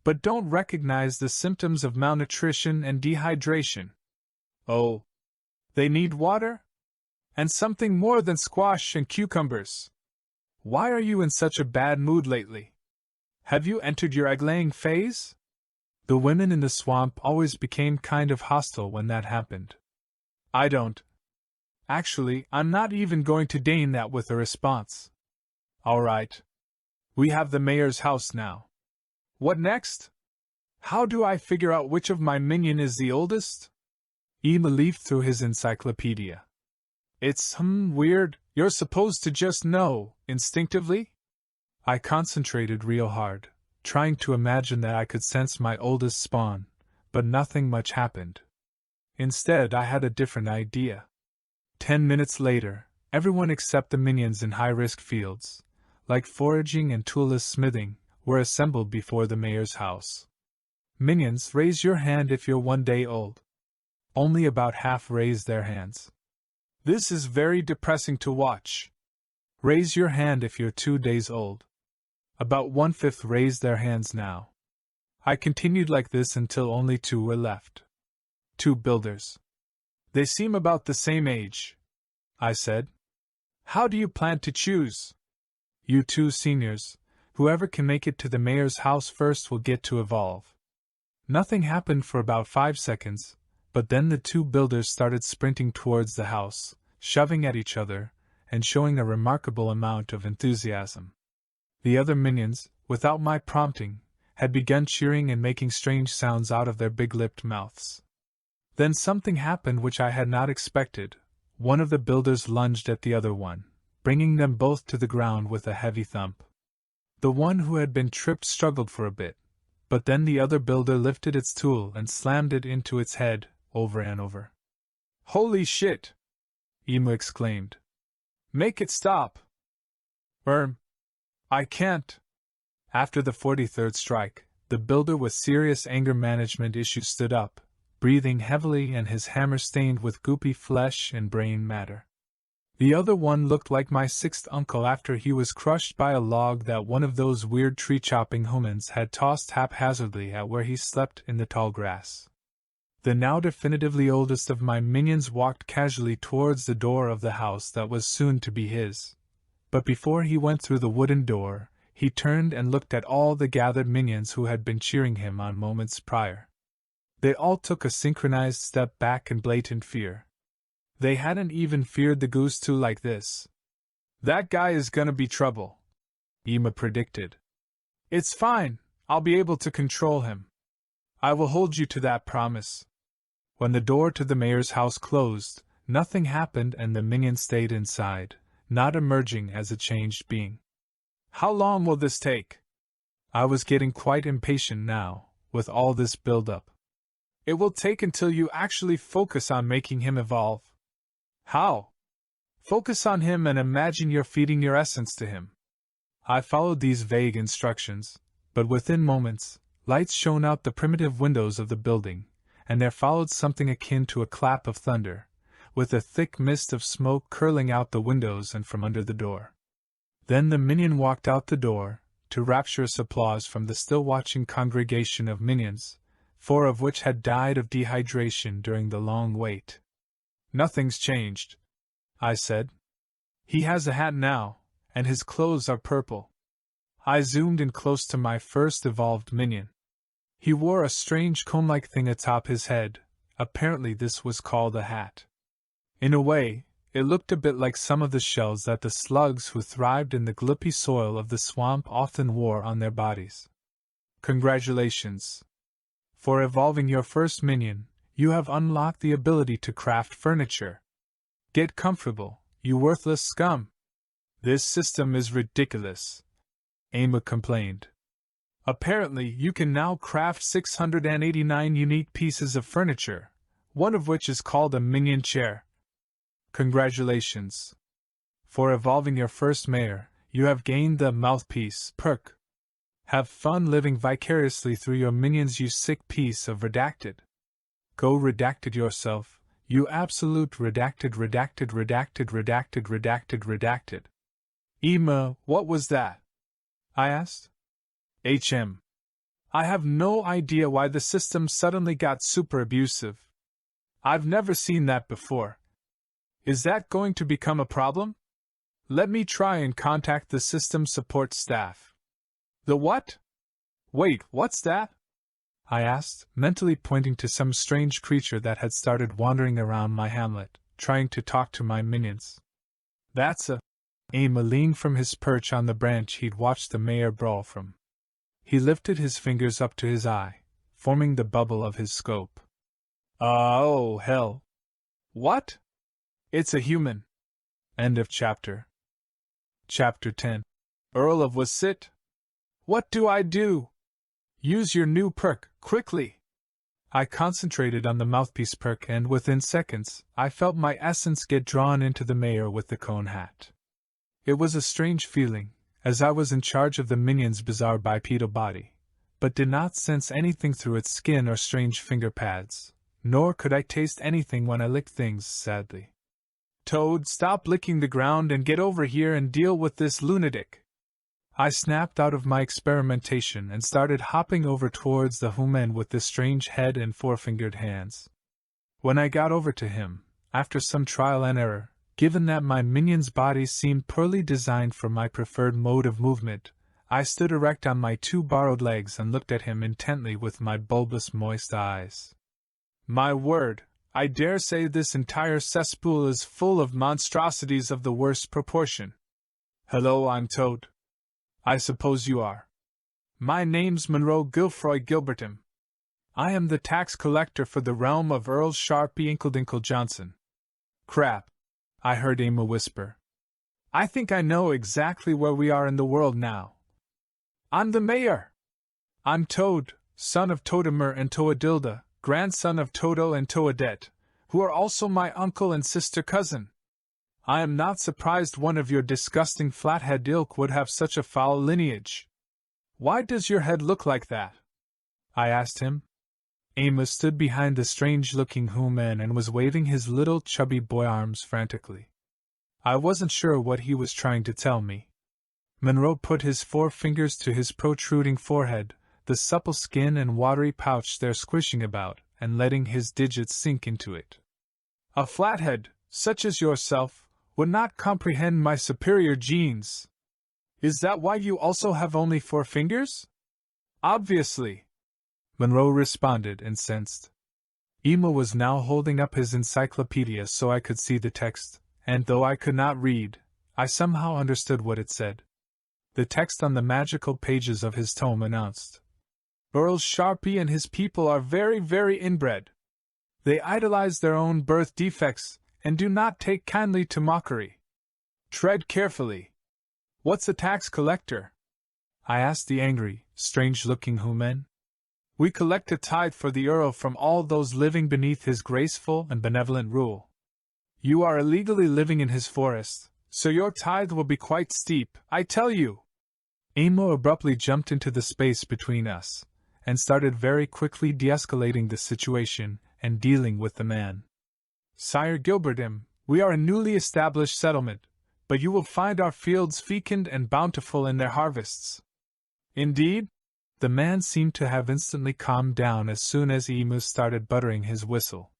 but don't recognize the symptoms of malnutrition and dehydration." "Oh. They need water? And something more than squash and cucumbers. Why are you in such a bad mood lately? Have you entered your egg-laying phase?" The women in the swamp always became kind of hostile when that happened. "I don't. Actually, I'm not even going to deign that with a response." "All right. We have the mayor's house now. What next?" How do I figure out which of my minion is the oldest? Ima leafed through his encyclopedia. It's, weird. You're supposed to just know, instinctively? I concentrated real hard, trying to imagine that I could sense my oldest spawn, but nothing much happened. Instead, I had a different idea. 10 minutes later, everyone except the minions in high-risk fields, like foraging and toolless smithing, were assembled before the mayor's house. Minions, raise your hand if you're 1 day old. Only about half raised their hands. This is very depressing to watch. Raise your hand if you're 2 days old. About 1/5 raised their hands now. I continued like this until only 2 were left. 2 builders. They seem about the same age, I said. How do you plan to choose? You 2 seniors, whoever can make it to the mayor's house first will get to evolve. Nothing happened for about 5 seconds, but then the 2 builders started sprinting towards the house, shoving at each other, and showing a remarkable amount of enthusiasm. The other minions, without my prompting, had begun cheering and making strange sounds out of their big-lipped mouths. Then something happened which I had not expected. One of the builders lunged at the other one, bringing them both to the ground with a heavy thump. The one who had been tripped struggled for a bit, but then the other builder lifted its tool and slammed it into its head, over and over. Holy shit! Emu exclaimed. Make it stop! I can't. After the 43rd strike, the builder with serious anger management issues stood up, breathing heavily and his hammer stained with goopy flesh and brain matter. The other one looked like my 6th uncle after he was crushed by a log that one of those weird tree-chopping humans had tossed haphazardly at where he slept in the tall grass. The now definitively oldest of my minions walked casually towards the door of the house that was soon to be his. But before he went through the wooden door, he turned and looked at all the gathered minions who had been cheering him on moments prior. They all took a synchronized step back in blatant fear. They hadn't even feared the goose too like this. That guy is gonna be trouble, Ima predicted. It's fine, I'll be able to control him. I will hold you to that promise. When the door to the mayor's house closed, nothing happened and the minion stayed inside, not emerging as a changed being. How long will this take? I was getting quite impatient now, with all this build-up. It will take until you actually focus on making him evolve. How? Focus on him and imagine you're feeding your essence to him. I followed these vague instructions, but within moments, lights shone out the primitive windows of the building, and there followed something akin to a clap of thunder, with a thick mist of smoke curling out the windows and from under the door. Then the minion walked out the door, to rapturous applause from the still-watching congregation of minions, 4 of which had died of dehydration during the long wait. Nothing's changed, I said. He has a hat now, and his clothes are purple. I zoomed in close to my first evolved minion. He wore a strange comb-like thing atop his head. Apparently this was called a hat. In a way, it looked a bit like some of the shells that the slugs who thrived in the glippy soil of the swamp often wore on their bodies. Congratulations. For evolving your first minion, you have unlocked the ability to craft furniture. Get comfortable, you worthless scum. This system is ridiculous, Ama complained. Apparently, you can now craft 689 unique pieces of furniture, one of which is called a minion chair. Congratulations. For evolving your first mayor, you have gained the mouthpiece perk. Have fun living vicariously through your minions, you sick piece of redacted. Go redacted yourself, you absolute redacted. Ema, what was that? I asked. I have no idea why the system suddenly got super abusive. I've never seen that before. Is that going to become a problem? Let me try and contact the system support staff. The what? Wait, what's that? I asked, mentally pointing to some strange creature that had started wandering around my hamlet, trying to talk to my minions. That's Ama leaned from his perch on the branch he'd watched the mayor brawl from. He lifted his fingers up to his eye, forming the bubble of his scope. Oh, hell. What? It's a human. End of chapter. Chapter 10. Earl of Wassit? What do I do? Use your new perk, quickly! I concentrated on the mouthpiece perk, and within seconds, I felt my essence get drawn into the mayor with the cone hat. It was a strange feeling, as I was in charge of the minion's bizarre bipedal body, but did not sense anything through its skin or strange finger pads, nor could I taste anything when I licked things, sadly. Toad, stop licking the ground and get over here and deal with this lunatic! I snapped out of my experimentation and started hopping over towards the human with the strange head and four-fingered hands. When I got over to him, after some trial and error, given that my minion's body seemed poorly designed for my preferred mode of movement, I stood erect on my two borrowed legs and looked at him intently with my bulbous, moist eyes. My word, I dare say this entire cesspool is full of monstrosities of the worst proportion. Hello, I'm Toad. I suppose you are. My name's Monroe Gilfroy Gilbertham. I am the tax collector for the realm of Earl Sharpie Inkledinkle Johnson. Crap, I heard Emma whisper. I think I know exactly where we are in the world now. I'm the mayor. I'm Toad, son of Todimer and Toadilda, grandson of Toto and Toadette, who are also my uncle and sister cousin. I am not surprised one of your disgusting flathead ilk would have such a foul lineage. Why does your head look like that? I asked him. Amos stood behind the strange-looking human and was waving his little chubby boy arms frantically. I wasn't sure what he was trying to tell me. Monroe put his 4 fingers to his protruding forehead, the supple skin and watery pouch there squishing about, and letting his digits sink into it. A flathead, such as yourself, would not comprehend my superior genes. Is that why you also have only 4 fingers? Obviously, Monroe responded, incensed. Ema was now holding up his encyclopedia so I could see the text, and though I could not read, I somehow understood what it said. The text on the magical pages of his tome announced, Earl Sharpie and his people are very, very inbred. They idolize their own birth defects, and do not take kindly to mockery. Tread carefully. What's a tax collector? I asked the angry, strange-looking human. We collect a tithe for the Earl from all those living beneath his graceful and benevolent rule. You are illegally living in his forest, so your tithe will be quite steep, I tell you. Amo abruptly jumped into the space between us, and started very quickly de-escalating the situation and dealing with the man. Sire Gilbertham, we are a newly established settlement, but you will find our fields fecund and bountiful in their harvests. Indeed? The man seemed to have instantly calmed down as soon as Emu started buttering his whistle.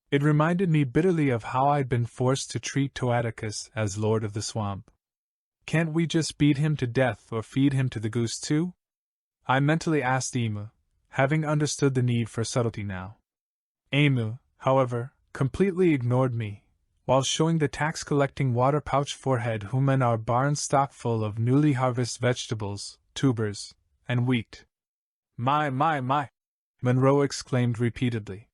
It reminded me bitterly of how I'd been forced to treat Toadicus as Lord of the Swamp. Can't we just beat him to death or feed him to the goose too? I mentally asked Emu, having understood the need for subtlety now. Emu, however, completely ignored me, while showing the tax-collecting water-pouch forehead human our barn stock full of newly harvested vegetables, tubers, and wheat. My, Monroe exclaimed repeatedly.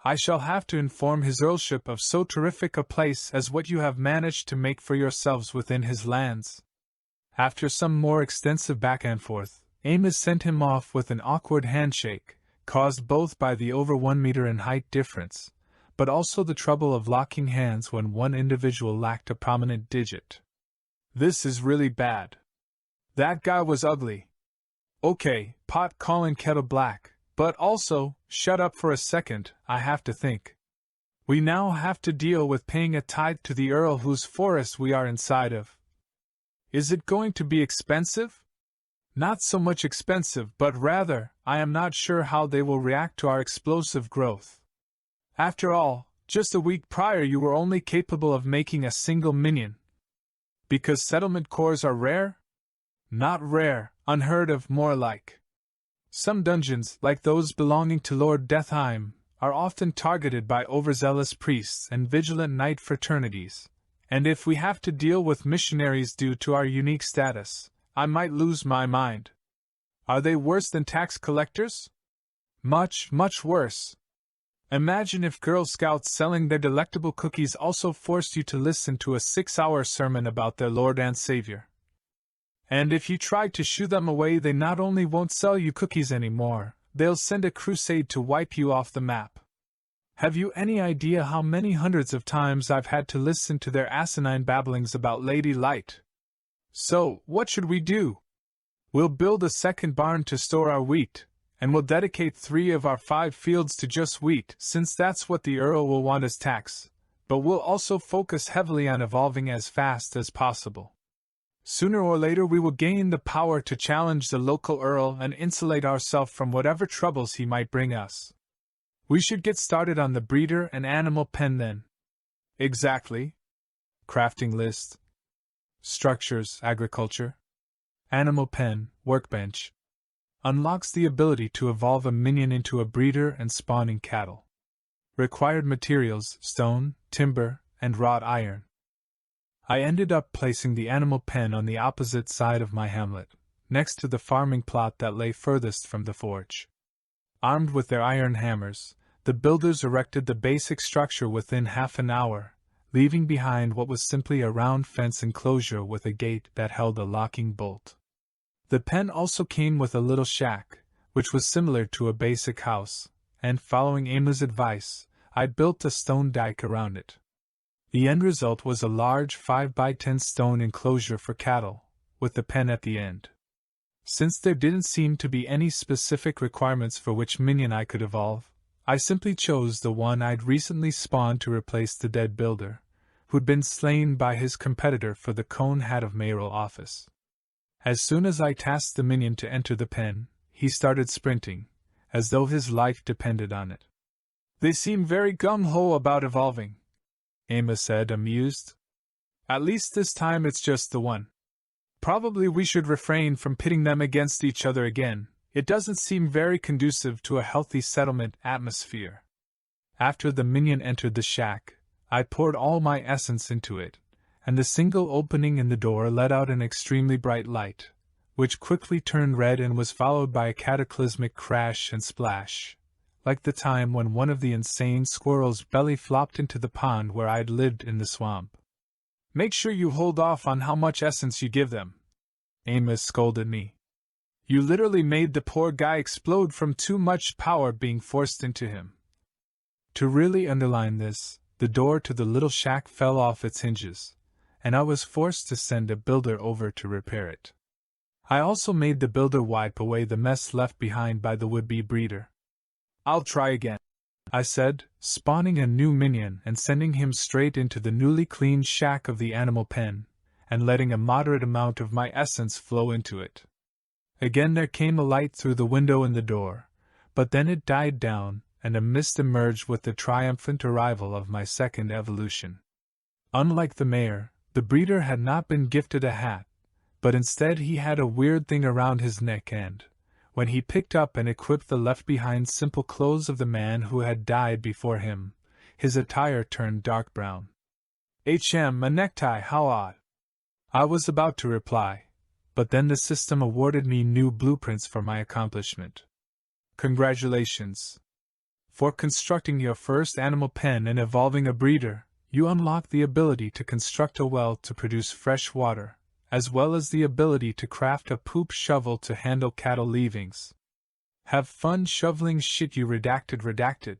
I shall have to inform his earlship of so terrific a place as what you have managed to make for yourselves within his lands. After some more extensive back and forth, Amos sent him off with an awkward handshake, caused both by the over 1 meter in height difference, but also the trouble of locking hands when one individual lacked a prominent digit. This is really bad. That guy was ugly. Okay, pot calling kettle black, but also, shut up for a second, I have to think. We now have to deal with paying a tithe to the Earl whose forest we are inside of. Is it going to be expensive? Not so much expensive, but rather, I am not sure how they will react to our explosive growth. After all, just a week prior you were only capable of making a single minion. Because settlement cores are rare? Not rare, unheard of, more like. Some dungeons, like those belonging to Lord Deathheim, are often targeted by overzealous priests and vigilant knight fraternities, and if we have to deal with missionaries due to our unique status, I might lose my mind. Are they worse than tax collectors? Much, much worse. Imagine if Girl Scouts selling their delectable cookies also forced you to listen to a 6-hour sermon about their Lord and Savior. And if you tried to shoo them away, they not only won't sell you cookies anymore, they'll send a crusade to wipe you off the map. Have you any idea how many hundreds of times I've had to listen to their asinine babblings about Lady Light? So, what should we do? We'll build a second barn to store our wheat, and we'll dedicate 3 of our 5 fields to just wheat, since that's what the Earl will want as tax, but we'll also focus heavily on evolving as fast as possible. Sooner or later we will gain the power to challenge the local Earl and insulate ourselves from whatever troubles he might bring us. We should get started on the breeder and animal pen then. Exactly. Crafting list. Structures, agriculture. Animal pen, workbench. Unlocks the ability to evolve a minion into a breeder and spawning cattle. Required materials, stone, timber, and wrought iron. I ended up placing the animal pen on the opposite side of my hamlet, next to the farming plot that lay furthest from the forge. Armed with their iron hammers, the builders erected the basic structure within half an hour, leaving behind what was simply a round fence enclosure with a gate that held a locking bolt. The pen also came with a little shack, which was similar to a basic house, and following Emma's advice, I built a stone dike around it. The end result was a large 5x10 stone enclosure for cattle, with the pen at the end. Since there didn't seem to be any specific requirements for which minion I could evolve, I simply chose the one I'd recently spawned to replace the dead builder, who'd been slain by his competitor for the cone hat of mayoral office. As soon as I tasked the minion to enter the pen, he started sprinting, as though his life depended on it. They seem very gung-ho about evolving, Emma said, amused. At least this time it's just the one. Probably we should refrain from pitting them against each other again. It doesn't seem very conducive to a healthy settlement atmosphere. After the minion entered the shack, I poured all my essence into it, and the single opening in the door let out an extremely bright light, which quickly turned red and was followed by a cataclysmic crash and splash, like the time when one of the insane squirrels belly flopped into the pond where I'd lived in the swamp. Make sure you hold off on how much essence you give them, Amos scolded me. You literally made the poor guy explode from too much power being forced into him. To really underline this, the door to the little shack fell off its hinges, and I was forced to send a builder over to repair it. I also made the builder wipe away the mess left behind by the would-be breeder. I'll try again, I said, spawning a new minion and sending him straight into the newly cleaned shack of the animal pen, and letting a moderate amount of my essence flow into it. Again there came a light through the window in the door, but then it died down, and a mist emerged with the triumphant arrival of my second evolution. Unlike the mayor, the breeder had not been gifted a hat, but instead he had a weird thing around his neck and, when he picked up and equipped the left-behind simple clothes of the man who had died before him, his attire turned dark brown. A necktie, how odd! I was about to reply, but then the system awarded me new blueprints for my accomplishment. Congratulations! For constructing your first animal pen and evolving a breeder, you unlock the ability to construct a well to produce fresh water, as well as the ability to craft a poop shovel to handle cattle leavings. Have fun shoveling shit, you redacted.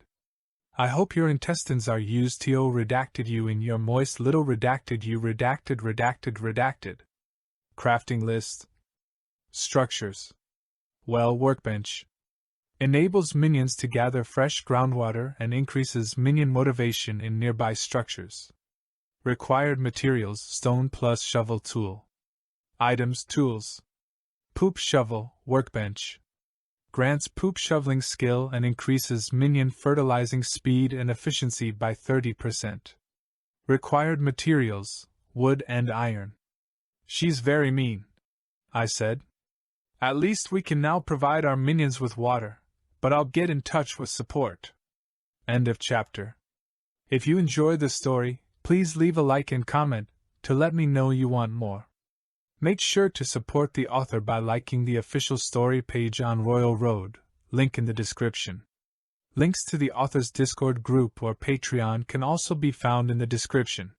I hope your intestines are used to redacted you in your moist little redacted you redacted. Crafting list. Structures. Well, workbench. Enables minions to gather fresh groundwater and increases minion motivation in nearby structures. Required materials: stone plus shovel tool. Items: tools. Poop shovel, workbench. Grants poop shoveling skill and increases minion fertilizing speed and efficiency by 30%. Required materials: wood and iron. She's very mean, I said. At least we can now provide our minions with water, but I'll get in touch with support. End of chapter. If you enjoy the story, please leave a like and comment to let me know you want more. Make sure to support the author by liking the official story page on Royal Road, link in the description. Links to the author's Discord group or Patreon can also be found in the description.